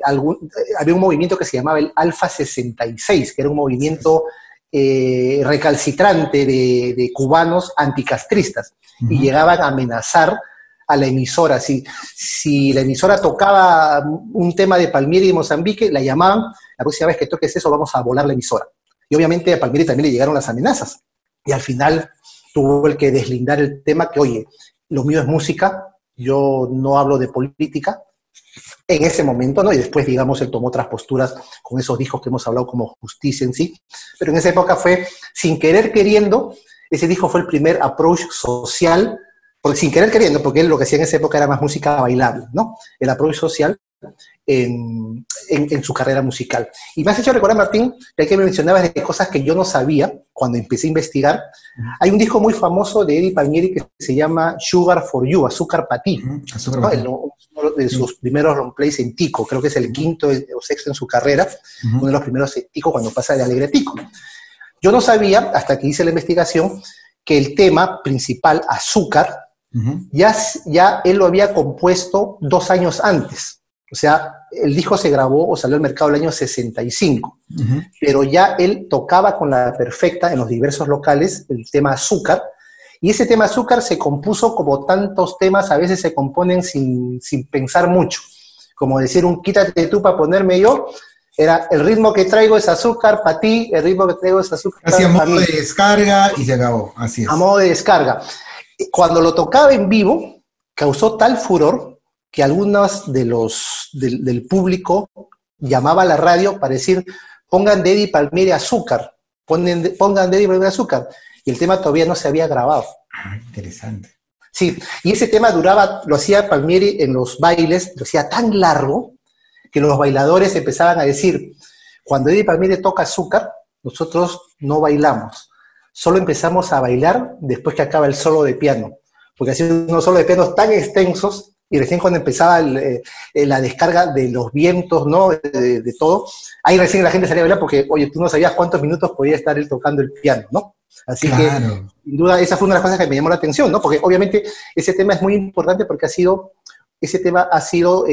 había un movimiento que se llamaba el Alfa 66, que era un movimiento recalcitrante de cubanos anticastristas, y llegaban a amenazar a la emisora. Si la emisora tocaba un tema de Palmieri y de Mozambique, la llamaban, la próxima vez que toques eso vamos a volar la emisora. Y obviamente a Palmieri también le llegaron las amenazas, y al final tuvo el que deslindar el tema que, oye, lo mío es música, yo no hablo de política, en ese momento, ¿no? Y después, digamos, él tomó otras posturas con esos discos que hemos hablado como Justicia en sí, pero en esa época fue, sin querer queriendo, ese disco fue el primer approach social, porque sin querer queriendo, porque él lo que hacía en esa época era más música bailable, ¿no? El approach social en su carrera musical. Y me has hecho recordar, Martín, que me mencionabas de cosas que yo no sabía cuando empecé a investigar. Hay un disco muy famoso de Eddie Palmieri que se llama Sugar for You, Azúcar para ti, ¿no? Uno de sus primeros long plays en Tico, creo que es el quinto o sexto en su carrera, uno de los primeros en Tico cuando pasa de Alegre a Tico. Yo no sabía, hasta que hice la investigación, que el tema principal, Azúcar, ya él lo había compuesto 2 años antes. O sea, el disco se grabó o salió al mercado el año 65, pero ya él tocaba con La Perfecta en los diversos locales el tema Azúcar, y ese tema Azúcar se compuso como tantos temas, a veces se componen sin pensar mucho, como decir un quítate tú para ponerme yo. Era el ritmo que traigo es azúcar para ti, el ritmo que traigo es azúcar para mí. Hacía modo de descarga y se acabó, así es. A modo de descarga. Cuando lo tocaba en vivo, causó tal furor que algunos del público llamaba a la radio para decir, pongan de Eddie Palmieri Azúcar, pongan de Eddie Palmieri Azúcar, y el tema todavía no se había grabado. Interesante. Sí, y ese tema duraba, lo hacía Palmieri en los bailes, lo hacía tan largo que los bailadores empezaban a decir, cuando Eddie Palmieri toca Azúcar, nosotros no bailamos, solo empezamos a bailar después que acaba el solo de piano, porque hacía unos solos de piano tan extensos, y recién cuando empezaba la descarga de los vientos, ¿no? De todo, ahí recién la gente salía a bailar porque, oye, tú no sabías cuántos minutos podía estar él tocando el piano, ¿no? Así Claro. que, sin duda, esa fue una de las cosas que me llamó la atención, ¿no? Porque obviamente ese tema es muy importante porque ese tema ha sido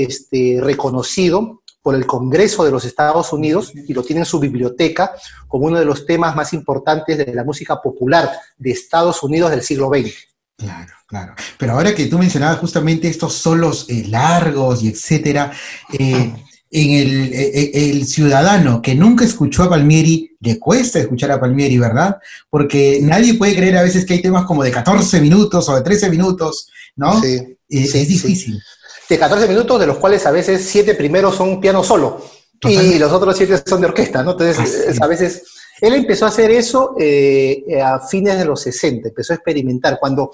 reconocido por el Congreso de los Estados Unidos y lo tiene en su biblioteca como uno de los temas más importantes de la música popular de Estados Unidos del siglo XX. Claro, claro. Pero ahora que tú mencionabas justamente estos solos largos y etcétera, el ciudadano que nunca escuchó a Palmieri, le cuesta escuchar a Palmieri, ¿verdad? Porque nadie puede creer a veces que hay temas como de 14 minutos o de 13 minutos, ¿no? Sí, Es sí, difícil. sí. De 14 minutos, de los cuales a veces 7 primeros son piano solo y Totalmente. los otros 7 son de orquesta, ¿no? Entonces, Así a es. veces, él empezó a hacer eso a fines de los 60, empezó a experimentar. Cuando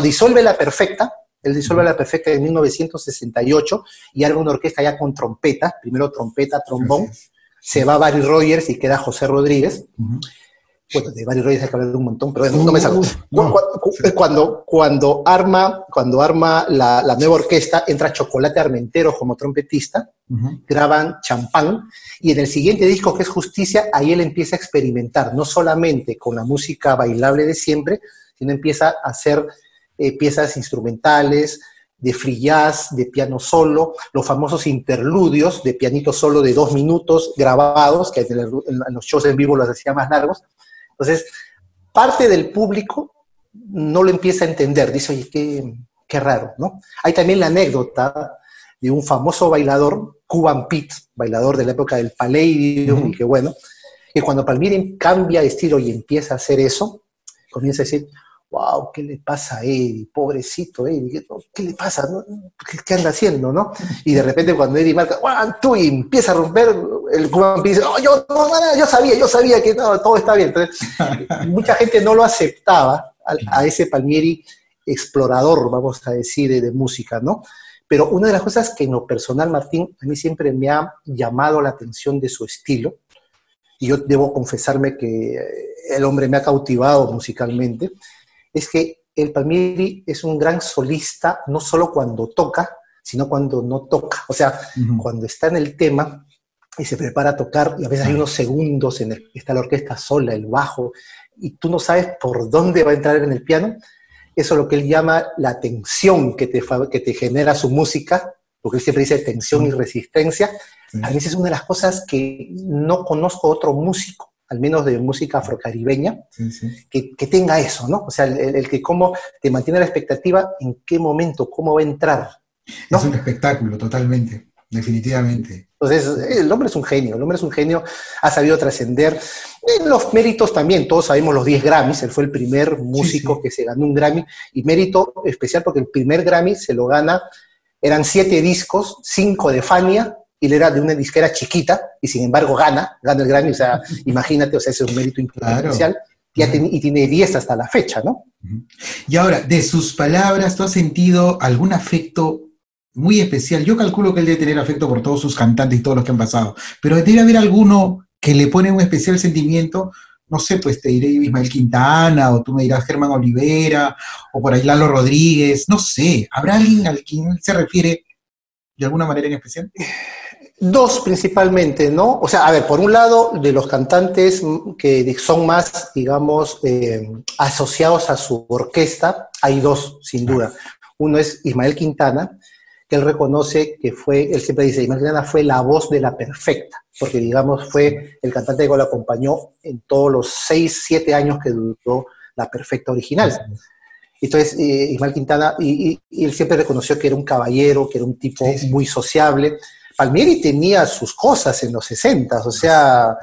disuelve La Perfecta, él disuelve La Perfecta en 1968 y arma una orquesta ya con trompeta, primero trompeta, trombón, Así es. se va Barry Rogers y queda José Rodríguez. Ujú. Bueno, de Barry Rogers hay que hablar un montón, pero no me salgo. No. Cuando arma la nueva orquesta, entra Chocolate Armentero como trompetista, Ujú. graban Champán, y en el siguiente disco, que es Justicia, ahí él empieza a experimentar, no solamente con la música bailable de siempre, sino empieza a hacer piezas instrumentales, de free jazz, de piano solo, los famosos interludios de pianito solo de 2 minutos grabados, que en los shows en vivo los hacía más largos. Entonces, parte del público no lo empieza a entender, dice, oye, qué raro, ¿no? Hay también la anécdota de un famoso bailador, Cuban Pete, bailador de la época del Palladium, y que bueno, que cuando Palmieri cambia de estilo y empieza a hacer eso, comienza a decir, wow, ¿qué le pasa a Eddie? Pobrecito Eddie, ¿qué le pasa? ¿No? ¿Qué anda haciendo, no? Y de repente cuando Eddie marca, one, two, y empieza a romper, el Cuban dice, no, yo sabía que no, todo está bien. Entonces, mucha gente no lo aceptaba a ese Palmieri explorador, vamos a decir, de música, ¿no? Pero una de las cosas que en lo personal, Martín, a mí siempre me ha llamado la atención de su estilo, y yo debo confesarme que el hombre me ha cautivado musicalmente, es que el Palmieri es un gran solista, no solo cuando toca, sino cuando no toca. O sea, cuando está en el tema y se prepara a tocar, y a veces hay unos segundos en el que está la orquesta sola, el bajo, y tú no sabes por dónde va a entrar en el piano. Eso es lo que él llama la tensión que te genera su música, porque él siempre dice tensión y resistencia. A veces es una de las cosas que no conozco otro músico, al menos de música afrocaribeña, que tenga eso, ¿no? O sea, el que cómo te mantiene la expectativa, en qué momento, cómo va a entrar, ¿no? Es un espectáculo, totalmente, definitivamente. Entonces, el hombre es un genio, ha sabido trascender. En los méritos también, todos sabemos los 10 Grammys, él fue el primer músico que se ganó un Grammy, y mérito especial porque el primer Grammy se lo gana, eran 7 discos, 5 de Fania, y él era de una disquera chiquita, y sin embargo gana el Grammy, o sea, imagínate, o sea, ese es un mérito especial, y tiene 10 hasta la fecha, ¿no? Y ahora, de sus palabras, ¿tú has sentido algún afecto muy especial? Yo calculo que él debe tener afecto por todos sus cantantes y todos los que han pasado, pero debe haber alguno que le pone un especial sentimiento. No sé, pues te diré Ismael Quintana, o tú me dirás Germán Olivera, o por ahí Lalo Rodríguez, no sé, ¿habrá alguien al quien él se refiere de alguna manera en especial? 2 principalmente, ¿no? O sea, a ver, por un lado, de los cantantes que son más, digamos, asociados a su orquesta, hay 2, sin duda. Uno es Ismael Quintana, que él reconoce que él siempre dice, Ismael Quintana fue la voz de La Perfecta, porque, digamos, fue el cantante que lo acompañó en todos los 6, 7 años que duró La Perfecta original. Entonces, Ismael Quintana, y él siempre reconoció que era un caballero, que era un tipo muy sociable. Palmieri tenía sus cosas en los 60, o sea,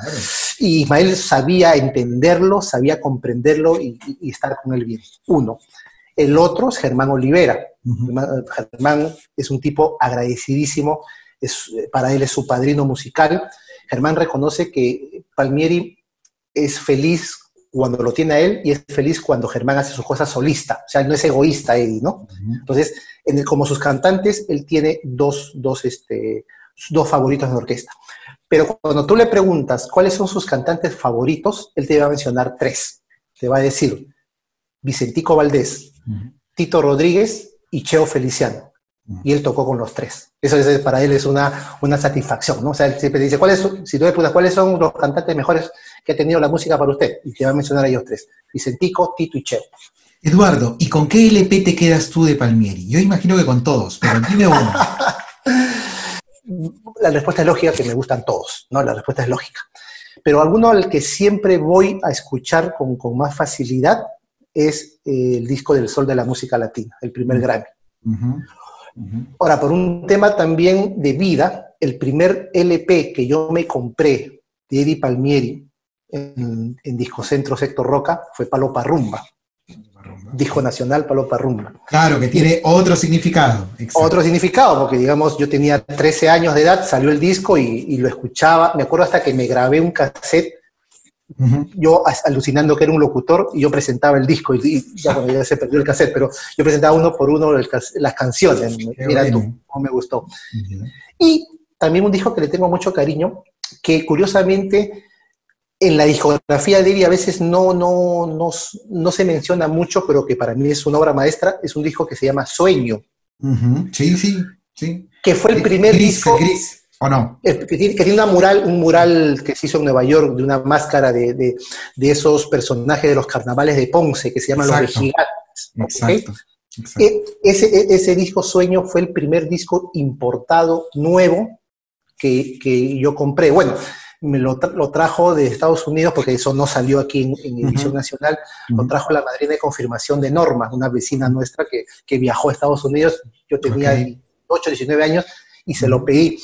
y Ismael sabía entenderlo, sabía comprenderlo y estar con él bien. Uno. El otro es Germán Olivera. Germán es un tipo agradecidísimo, para él es su padrino musical. Germán reconoce que Palmieri es feliz cuando lo tiene a él y es feliz cuando Germán hace sus cosas solista. O sea, no es egoísta Eddie, ¿no? Entonces, como sus cantantes, él tiene dos favoritos de orquesta. Pero cuando tú le preguntas cuáles son sus cantantes favoritos, él te va a mencionar 3. Te va a decir Vicentico Valdés, Tito Rodríguez y Cheo Feliciano. Y él tocó con los 3. Eso para él es una satisfacción, ¿no? O sea, él siempre dice, si tú le preguntas cuáles son los cantantes mejores que ha tenido la música para usted, y te va a mencionar a ellos 3. Vicentico, Tito y Cheo. Eduardo, ¿y con qué LP te quedas tú de Palmieri? Yo imagino que con todos, pero dime uno. La respuesta es lógica, que me gustan todos, ¿no? La respuesta es lógica. Pero alguno al que siempre voy a escuchar con más facilidad es el disco del Sol de la Música Latina, el primer Grammy. Ahora, por un tema también de vida, el primer LP que yo me compré de Eddie Palmieri en Discocentro Héctor Roca fue Palo pa' Rumba. Disco nacional Palo pa' Rumba. Claro, que tiene otro significado. Exacto. Otro significado, porque digamos, yo tenía 13 años de edad, salió el disco y lo escuchaba. Me acuerdo hasta que me grabé un cassette, yo alucinando que era un locutor, y yo presentaba el disco, y ya se perdió el cassette, pero yo presentaba uno por uno las canciones. Mira bueno. Tú, cómo me gustó. Y también un disco que le tengo mucho cariño, que curiosamente en la discografía de Eddie a veces no se menciona mucho, pero que para mí es una obra maestra, es un disco que se llama Sueño. Sí. Que fue el primer disco... Gris. ¿O no? Que tiene un mural que se hizo en Nueva York de una máscara de esos personajes de los carnavales de Ponce, que se llaman los Vejigantes. Exacto. Ese disco Sueño fue el primer disco importado nuevo que yo compré. Bueno, me lo trajo de Estados Unidos, porque eso no salió aquí en edición nacional, lo trajo la madrina de confirmación de Norma, una vecina nuestra que viajó a Estados Unidos. Yo tenía 18, 19 años y se lo pedí.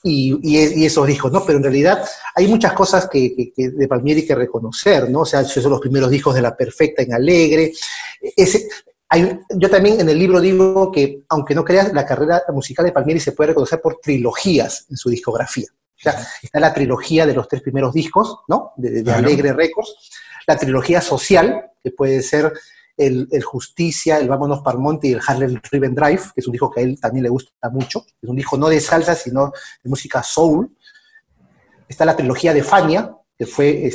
Y esos discos, ¿no? Pero en realidad hay muchas cosas de Palmieri que reconocer, ¿no? O sea, esos son los primeros discos de La Perfecta en Alegre. Yo también en el libro digo que, aunque no creas, la carrera musical de Palmieri se puede reconocer por trilogías en su discografía. O sea, está la trilogía de los 3 primeros discos, ¿no? De Alegre Records. La trilogía social, que puede ser el Justicia, el Vámonos Parmonte y el Harlem Ribbon Drive, que es un disco que a él también le gusta mucho. Es un disco no de salsa, sino de música soul. Está la trilogía de Fania, que fue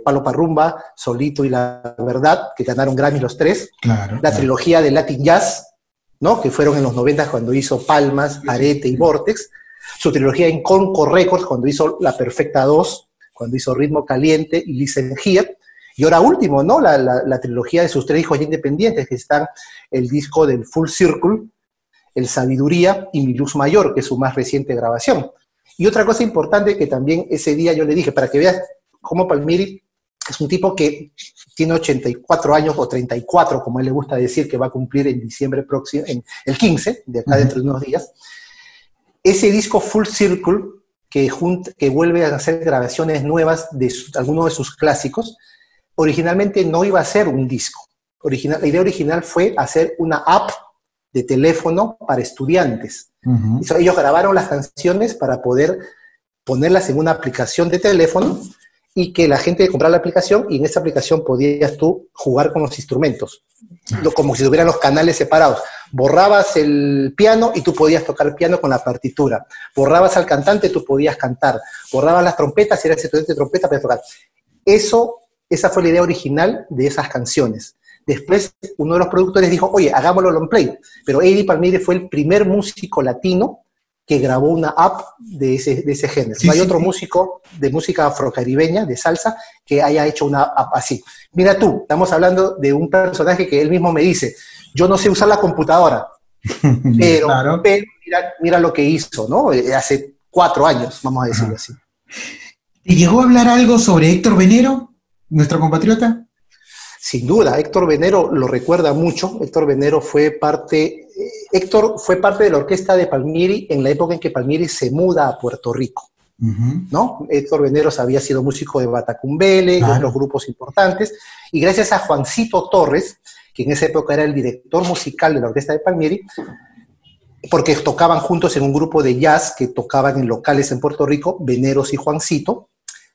Palo pa' Rumba, Solito y La Verdad, que ganaron Grammy los 3. La trilogía de Latin Jazz, ¿no? Que fueron en los 90 cuando hizo Palmas, Arete y Vortex. Su trilogía en Conco Records, cuando hizo La Perfecta 2, cuando hizo Ritmo Caliente y Listen Here. Y ahora último, ¿no? La trilogía de sus 3 discos independientes, que están el disco del Full Circle, el Sabiduría y Mi Luz Mayor, que es su más reciente grabación. Y otra cosa importante que también ese día yo le dije, para que veas cómo Palmieri es un tipo que tiene 84 años, o 34, como a él le gusta decir, que va a cumplir en diciembre próximo, en el 15, de acá dentro de unos días. Ese disco Full Circle, que vuelve a hacer grabaciones nuevas de algunos de sus clásicos, originalmente no iba a ser un disco. La idea original fue hacer una app de teléfono para estudiantes. Ellos grabaron las canciones para poder ponerlas en una aplicación de teléfono y que la gente comprara la aplicación, y en esa aplicación podías tú jugar con los instrumentos, como si tuvieran los canales separados. Borrabas el piano y tú podías tocar piano con la partitura. Borrabas al cantante, tú podías cantar. Borrabas las trompetas, si eras estudiante de trompeta, podías tocar. Esa fue la idea original de esas canciones. Después, uno de los productores dijo, oye, hagámoslo long play. Pero Eddie Palmieri fue el primer músico latino que grabó una app de ese género. No hay otro músico de música afrocaribeña, de salsa, que haya hecho una app así. Mira tú, estamos hablando de un personaje que él mismo me dice, yo no sé usar la computadora, pero mira lo que hizo, ¿no? Hace 4 años, vamos a decirlo así. ¿Te llegó a hablar algo sobre Héctor Venero, nuestro compatriota? Sin duda, Héctor Venero lo recuerda mucho. Héctor Venero fue parte de la orquesta de Palmieri en la época en que Palmieri se muda a Puerto Rico, ¿no? Héctor Venero había sido músico de Batacumbele y otros grupos importantes, y gracias a Juancito Torres, que en esa época era el director musical de la orquesta de Palmieri, porque tocaban juntos en un grupo de jazz que tocaban en locales en Puerto Rico, Veneros y Juancito,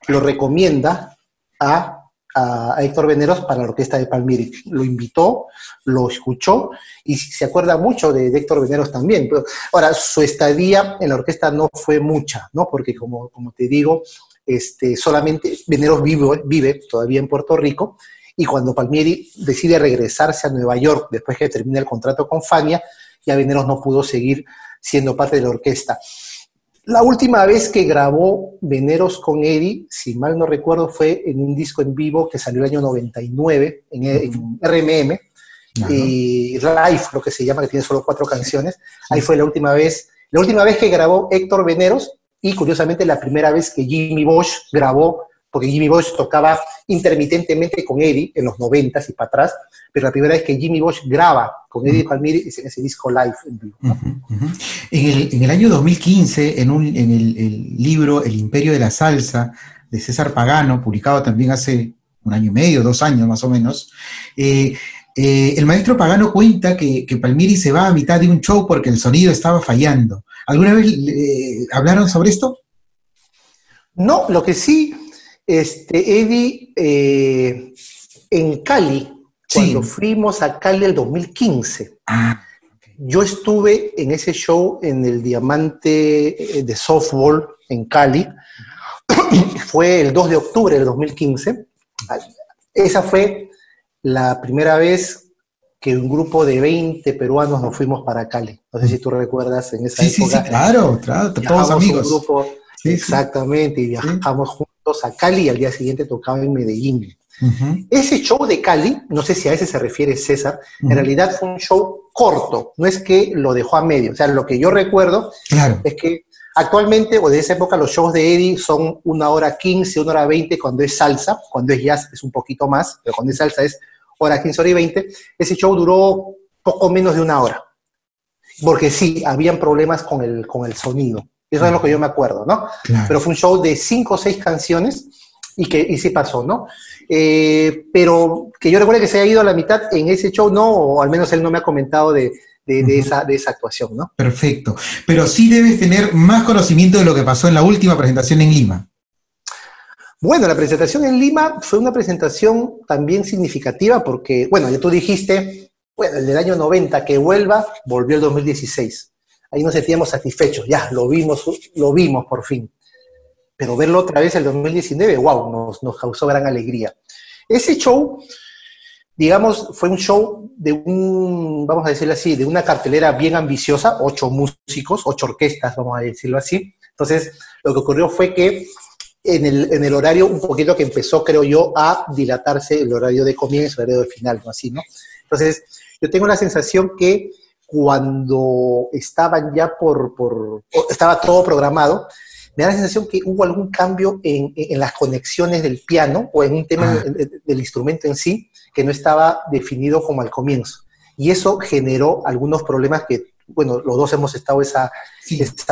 lo recomienda a a Héctor Veneros para la orquesta de Palmieri. Lo invitó, lo escuchó y se acuerda mucho de Héctor Veneros también. Pero, ahora, su estadía en la orquesta no fue mucha, ¿no? Porque como te digo, solamente Veneros vive todavía en Puerto Rico, y cuando Palmieri decide regresarse a Nueva York después que termina el contrato con Fania, ya Veneros no pudo seguir siendo parte de la orquesta. La última vez que grabó Veneros con Eddie, si mal no recuerdo, fue en un disco en vivo que salió el año 99 en RMM, y Live, lo que se llama, que tiene solo 4 canciones. Ahí fue la última vez que grabó Héctor Veneros, y curiosamente la primera vez que Jimmy Bosch grabó, porque Jimmy Bosch tocaba intermitentemente con Eddie en los 90s y para atrás, pero la primera vez que Jimmy Bosch graba con Eddie Palmieri es en ese disco Live en vivo, ¿no? En el año 2015, en el libro El Imperio de la Salsa, de César Pagano, publicado también hace 1 año y medio, 2 años más o menos, el maestro Pagano cuenta que Palmieri se va a mitad de un show porque el sonido estaba fallando. ¿Alguna vez hablaron sobre esto? No, lo que sí, Eddie, en Cali, cuando fuimos a Cali el 2015, yo estuve en ese show en el Diamante de Softball en Cali, fue el 2 de octubre del 2015, esa fue la primera vez que un grupo de 20 peruanos nos fuimos para Cali. No sé si tú recuerdas en esa época. Sí, claro, todos amigos. Un grupo, exactamente, y viajamos juntos a Cali y al día siguiente tocaba en Medellín. Ese show de Cali, no sé si a ese se refiere César, en realidad fue un show corto, no es que lo dejó a medio. O sea, lo que yo recuerdo es que actualmente, o de esa época, los shows de Eddie son 1h15, 1h20 cuando es salsa, cuando es jazz es un poquito más, pero cuando es salsa es 1h15, 1h20. Ese show duró poco menos de 1 hora, porque sí, habían problemas con el sonido. Eso es lo que yo me acuerdo, ¿no? Pero fue un show de 5 o 6 canciones y sí pasó, ¿no? Pero que yo recuerde que se haya ido a la mitad en ese show, no, o al menos él no me ha comentado de esa actuación, ¿no? Perfecto. Pero sí debes tener más conocimiento de lo que pasó en la última presentación en Lima. Bueno, la presentación en Lima fue una presentación también significativa porque, bueno, ya tú dijiste, bueno, el del año 90, que vuelva, volvió el 2016. Ahí nos sentíamos satisfechos, ya, lo vimos por fin. Pero verlo otra vez el 2019, wow, nos causó gran alegría. Ese show, digamos, fue un show vamos a decirlo así, de una cartelera bien ambiciosa, 8 músicos, 8 orquestas, vamos a decirlo así. Entonces, lo que ocurrió fue que en el horario, un poquito que empezó, creo yo, a dilatarse el horario de comienzo, el horario de final, ¿no? Así, ¿no? Entonces, yo tengo la sensación que cuando estaban ya estaba todo programado, me da la sensación que hubo algún cambio en las conexiones del piano o en un tema del instrumento en sí que no estaba definido como al comienzo. Y eso generó algunos problemas que, bueno, los dos hemos estado esta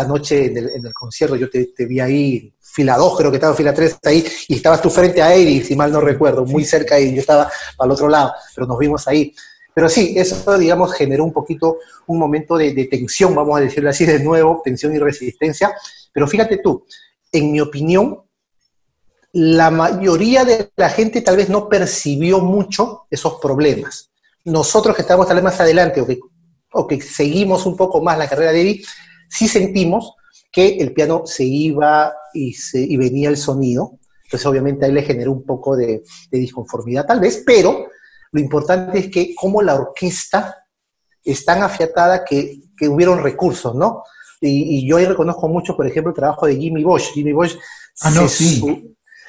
noche en el concierto. Yo te vi ahí, fila 2, creo que estaba fila 3 ahí, y estabas tú frente a Eddie, si mal no recuerdo, muy cerca ahí, yo estaba para el otro lado, pero nos vimos ahí. Pero sí, eso, digamos, generó un poquito un momento de tensión, vamos a decirlo así de nuevo, tensión y resistencia. Pero fíjate tú, en mi opinión, la mayoría de la gente tal vez no percibió mucho esos problemas. Nosotros que estamos tal vez más adelante o que seguimos un poco más la carrera de Eddie, sí sentimos que el piano se iba y venía el sonido. Entonces obviamente ahí le generó un poco de disconformidad tal vez, pero lo importante es que como la orquesta es tan afiatada que hubieron recursos, ¿no? Y yo ahí reconozco mucho, por ejemplo, el trabajo de Jimmy Bosch. Jimmy Bosch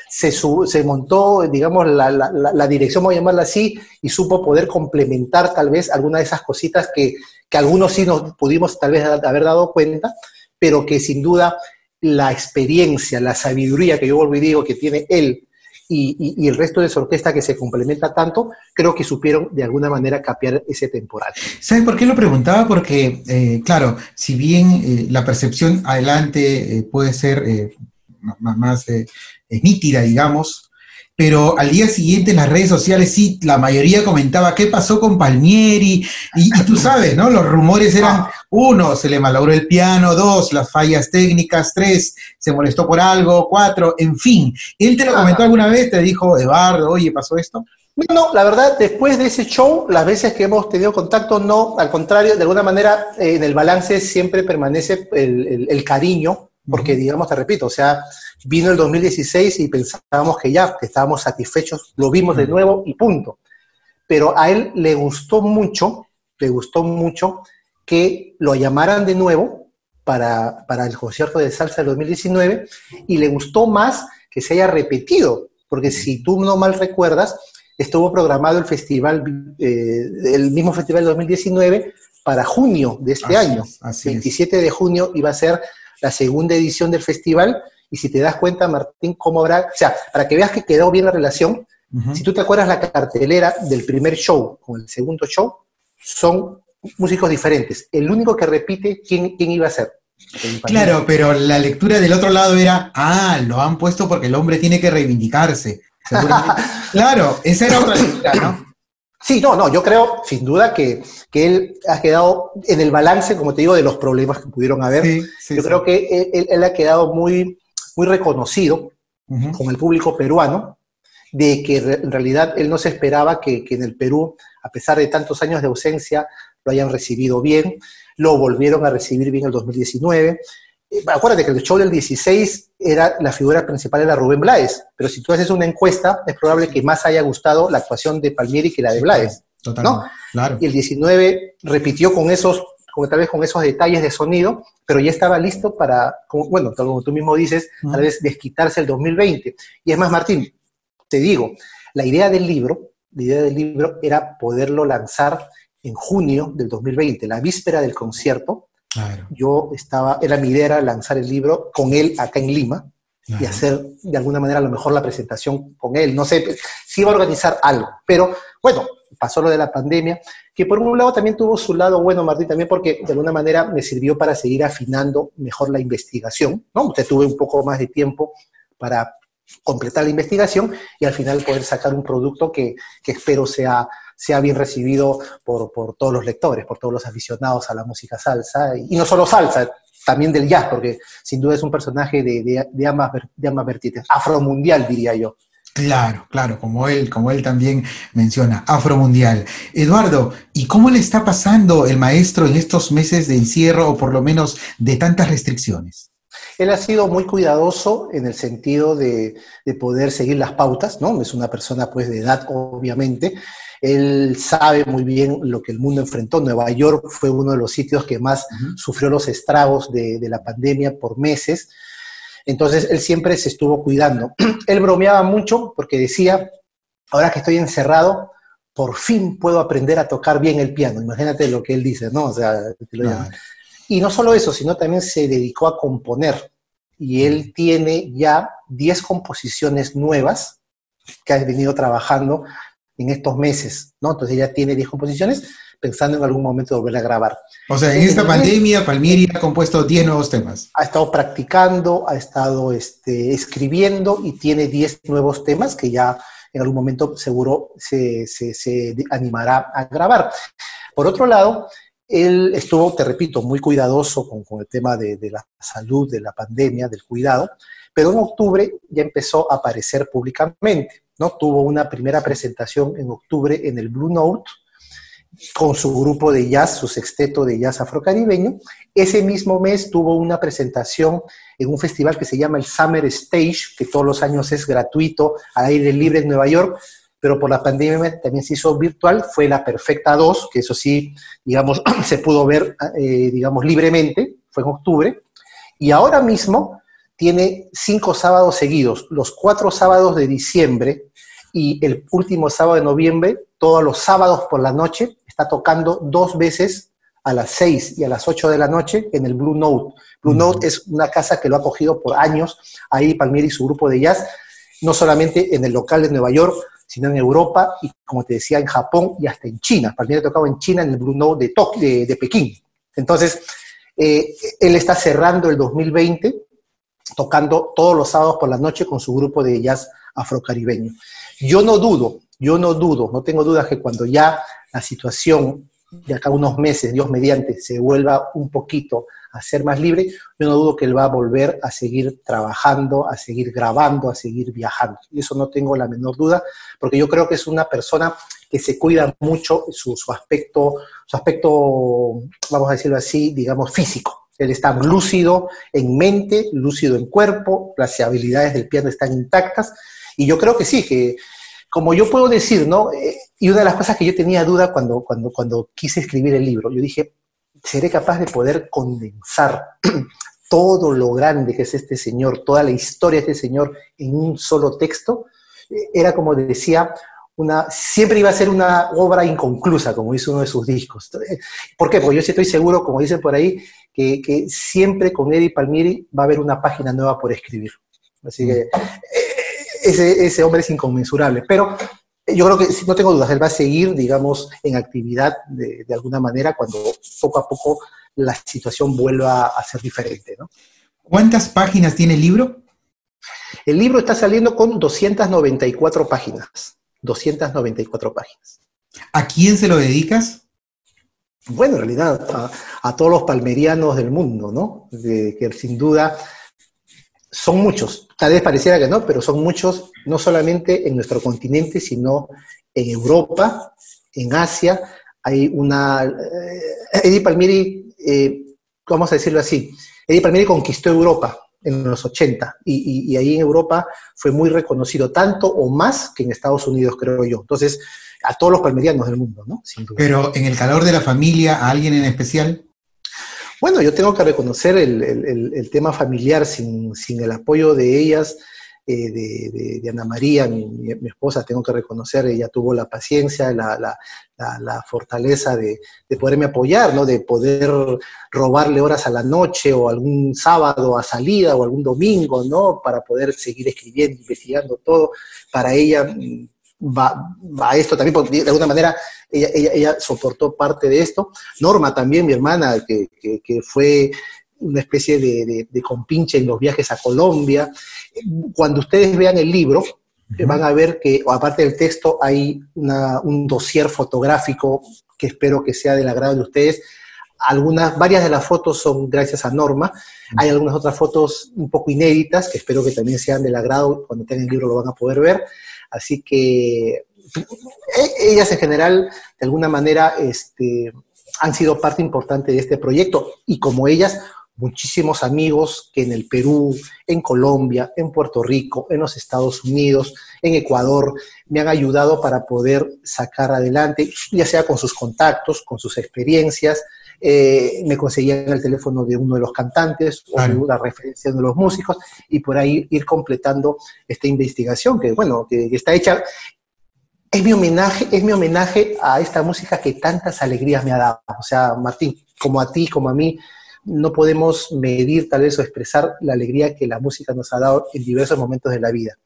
se montó, digamos, la dirección, voy a llamarla así, y supo poder complementar tal vez algunas de esas cositas que algunos sí nos pudimos tal vez haber dado cuenta, pero que sin duda la experiencia, la sabiduría que yo vuelvo y digo que tiene él y el resto de su orquesta que se complementa tanto, creo que supieron de alguna manera capear ese temporal. ¿Sabes por qué lo preguntaba? Porque, claro, si bien la percepción adelante puede ser más nítida, digamos, pero al día siguiente en las redes sociales sí, la mayoría comentaba qué pasó con Palmieri, y tú sabes, ¿no? Los rumores eran, uno, se le malogró el piano, dos, las fallas técnicas, tres, se molestó por algo, cuatro, en fin. ¿Él te lo comentó alguna vez? ¿Te dijo, Eduardo, oye, pasó esto? No, la verdad, después de ese show, las veces que hemos tenido contacto, no, al contrario, de alguna manera, en el balance siempre permanece el cariño, porque digamos, te repito, o sea, vino el 2016 y pensábamos que ya, que estábamos satisfechos, lo vimos de nuevo y punto. Pero a él le gustó mucho que lo llamaran de nuevo para el concierto de salsa del 2019, y le gustó más que se haya repetido, porque si tú no mal recuerdas, estuvo programado el festival, el mismo festival de 2019 para junio de este año. 27 de junio iba a ser la segunda edición del festival, y si te das cuenta, Martín, cómo habrá, o sea, para que veas que quedó bien la relación, si tú te acuerdas la cartelera del primer show con el segundo show, son músicos diferentes. El único que repite, ¿quién iba a ser? Claro, pero la lectura del otro lado era, lo han puesto porque el hombre tiene que reivindicarse. Seguramente. Claro, esa era otra lectura, ¿no? Sí, no, yo creo, sin duda, que él ha quedado en el balance, como te digo, de los problemas que pudieron haber. Yo creo que él ha quedado muy, muy reconocido con el público peruano, de que en realidad él no se esperaba que en el Perú, a pesar de tantos años de ausencia, lo hayan recibido bien, lo volvieron a recibir bien el 2019. Acuérdate que el show del 16 la figura principal era Rubén Blades, pero si tú haces una encuesta, es probable que más haya gustado la actuación de Palmieri que la de Blades, ¿no? Claro. Y el 19 repitió tal vez con esos detalles de sonido, pero ya estaba listo para, como tú mismo dices, tal vez desquitarse el 2020. Y es más, Martín, te digo, la idea del libro era poderlo lanzar en junio del 2020, la víspera del concierto. Claro. Mi idea era lanzar el libro con él acá en Lima, y hacer de alguna manera a lo mejor la presentación con él. No sé si iba a organizar algo, pero bueno, pasó lo de la pandemia, que por un lado también tuvo su lado bueno, Martín, también porque de alguna manera me sirvió para seguir afinando mejor la investigación, ¿no? Usted tuve un poco más de tiempo para completar la investigación y al final poder sacar un producto que espero sea bien recibido por todos los lectores, por todos los aficionados a la música salsa, y no solo salsa, también del jazz, porque sin duda es un personaje de ambas vertientes, afromundial, diría yo. Claro, como él también menciona, afromundial. Eduardo, ¿y cómo le está pasando el maestro en estos meses de encierro, o por lo menos de tantas restricciones? Él ha sido muy cuidadoso en el sentido de poder seguir las pautas, ¿no? Es una persona pues de edad, obviamente. Él sabe muy bien lo que el mundo enfrentó. Nueva York fue uno de los sitios que más sufrió los estragos de la pandemia por meses. Entonces, él siempre se estuvo cuidando. Él bromeaba mucho porque decía, ahora que estoy encerrado, por fin puedo aprender a tocar bien el piano. Imagínate lo que él dice, ¿no? O sea, y no solo eso, sino también se dedicó a componer. Y él tiene ya 10 composiciones nuevas que ha venido trabajando en estos meses, ¿no? Entonces ya tiene 10 composiciones, pensando en algún momento volver a grabar. O sea, en esta pandemia, Palmieri ha compuesto 10 nuevos temas. Ha estado practicando, ha estado escribiendo, y tiene 10 nuevos temas que ya en algún momento seguro se animará a grabar. Por otro lado, él estuvo, te repito, muy cuidadoso con el tema de la salud, de la pandemia, del cuidado, pero en octubre ya empezó a aparecer públicamente, ¿no? Tuvo una primera presentación en octubre en el Blue Note con su grupo de jazz, su sexteto de jazz afrocaribeño. Ese mismo mes tuvo una presentación en un festival que se llama el Summer Stage, que todos los años es gratuito, al aire libre en Nueva York, pero por la pandemia también se hizo virtual. Fue la Perfecta 2, que eso sí, digamos, se pudo ver, digamos, libremente, fue en octubre, y ahora mismo tiene 5 sábados seguidos, los 4 sábados de diciembre y el último sábado de noviembre, todos los sábados por la noche, está tocando 2 veces a las 6 y a las 8 de la noche en el Blue Note. Blue Note es una casa que lo ha acogido por años, ahí Palmieri y su grupo de jazz, no solamente en el local de Nueva York, sino en Europa y, como te decía, en Japón y hasta en China. Palmieri ha tocado en China en el Blue Note de Pekín. Entonces, él está cerrando el 2020 tocando todos los sábados por la noche con su grupo de jazz afrocaribeño. Yo no dudo, no tengo dudas que cuando ya la situación de acá a unos meses, Dios mediante, se vuelva un poquito a ser más libre, yo no dudo que él va a volver a seguir trabajando, a seguir grabando, a seguir viajando. Y eso no tengo la menor duda, porque yo creo que es una persona que se cuida mucho su aspecto, vamos a decirlo así, digamos, físico. Él está lúcido en mente, lúcido en cuerpo, las habilidades del piano están intactas, y yo creo que sí, que como yo puedo decir, ¿no? Y una de las cosas que yo tenía duda cuando quise escribir el libro, yo dije, ¿seré capaz de poder condensar todo lo grande que es este señor, toda la historia de este señor en un solo texto? Era como decía, siempre iba a ser una obra inconclusa, como dice uno de sus discos. ¿Por qué? Porque yo sí estoy seguro, como dicen por ahí, que siempre con Eddie Palmieri va a haber una página nueva por escribir. Así que ese hombre es inconmensurable. Pero yo creo que, no tengo dudas, él va a seguir, digamos, en actividad de alguna manera cuando poco a poco la situación vuelva a ser diferente, ¿no? ¿Cuántas páginas tiene el libro? El libro está saliendo con 294 páginas. 294 páginas. ¿A quién se lo dedicas? Bueno, en realidad a todos los palmerianos del mundo, ¿no? Que sin duda son muchos. Tal vez pareciera que no, pero son muchos, no solamente en nuestro continente, sino en Europa, en Asia. Hay Eddie Palmieri, vamos a decirlo así, Eddie Palmieri conquistó Europa en los 80, y ahí en Europa fue muy reconocido, tanto o más que en Estados Unidos, creo yo. Entonces, a todos los palmerianos del mundo, ¿no? Sin duda. Pero en el calor de la familia, ¿a alguien en especial? Bueno, yo tengo que reconocer el tema familiar, sin el apoyo de ellas, de Ana María, mi esposa, tengo que reconocer, ella tuvo la paciencia, la fortaleza de poderme apoyar, ¿no? De poder robarle horas a la noche o algún sábado a salida o algún domingo, ¿no? Para poder seguir escribiendo, investigando todo. Para ella va esto también, porque de alguna manera ella soportó parte de esto. Norma también, mi hermana, que fue una especie de compinche en los viajes a Colombia. Cuando ustedes vean el libro, van a ver que, aparte del texto, hay un dossier fotográfico que espero que sea del agrado de ustedes. Varias de las fotos son gracias a Norma. Hay algunas otras fotos un poco inéditas que espero que también sean del agrado. Cuando tengan el libro lo van a poder ver. Así que ellas en general, de alguna manera, han sido parte importante de este proyecto, y como ellas, muchísimos amigos que en el Perú, en Colombia, en Puerto Rico, en los Estados Unidos, en Ecuador, me han ayudado para poder sacar adelante, ya sea con sus contactos, con sus experiencias. Me conseguían el teléfono de uno de los cantantes o de una referencia de los músicos, y por ahí ir completando esta investigación que, bueno, que está hecha. Es mi homenaje a esta música que tantas alegrías me ha dado. O sea, Martín, como a ti, como a mí, no podemos medir tal vez o expresar la alegría que la música nos ha dado en diversos momentos de la vida.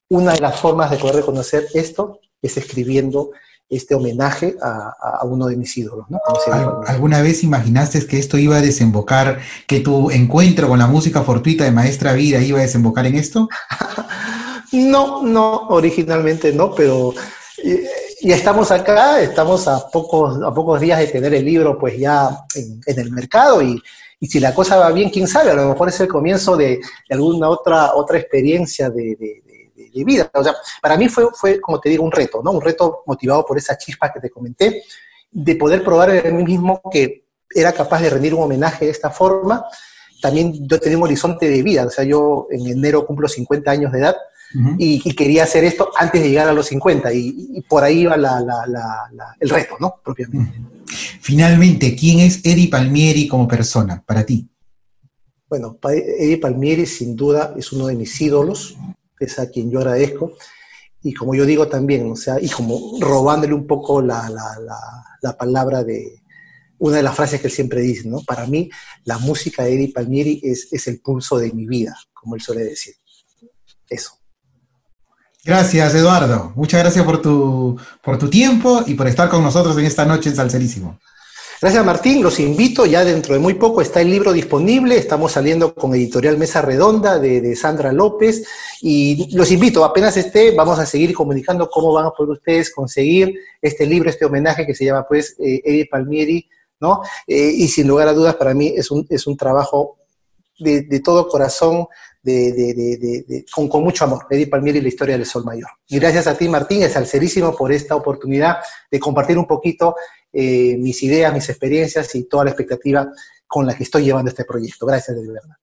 Una de las formas de poder reconocer esto es escribiendo este homenaje a uno de mis ídolos, ¿no? ¿Alguna vez imaginaste que esto iba a desembocar, que tu encuentro con la música fortuita de Maestra Vida iba a desembocar en esto? No, originalmente no, pero ya estamos acá, estamos a pocos días de tener el libro pues ya en el mercado, y si la cosa va bien, quién sabe, a lo mejor es el comienzo de alguna otra experiencia de vida. O sea, para mí fue, como te digo, un reto, ¿no? Un reto motivado por esa chispa que te comenté, de poder probar en mí mismo que era capaz de rendir un homenaje de esta forma. También yo tenía un horizonte de vida, o sea, yo en enero cumplo 50 años de edad, y quería hacer esto antes de llegar a los 50, y por ahí iba el reto, ¿no? Propiamente. Finalmente, ¿quién es Eddie Palmieri como persona para ti? Bueno, Eddie Palmieri sin duda es uno de mis ídolos, es a quien yo agradezco, y como yo digo también, o sea, y como robándole un poco la palabra de una de las frases que él siempre dice, ¿no? Para mí, la música de Eddie Palmieri es el pulso de mi vida, como él suele decir. Eso. Gracias, Eduardo. Muchas gracias por tu tiempo y por estar con nosotros en esta noche en Salserísimo. Gracias, Martín. Los invito, ya dentro de muy poco está el libro disponible. Estamos saliendo con Editorial Mesa Redonda de Sandra López. Y los invito, apenas esté, vamos a seguir comunicando cómo van a poder ustedes conseguir este libro, este homenaje que se llama, pues, Eddie Palmieri, ¿no? Y sin lugar a dudas, para mí es un trabajo de todo corazón, con mucho amor, Eddie Palmieri y la historia del Sol Mayor. Y gracias a ti, Martín, es Salcerísimo, por esta oportunidad de compartir un poquito mis ideas, mis experiencias y toda la expectativa con la que estoy llevando este proyecto. Gracias, de verdad.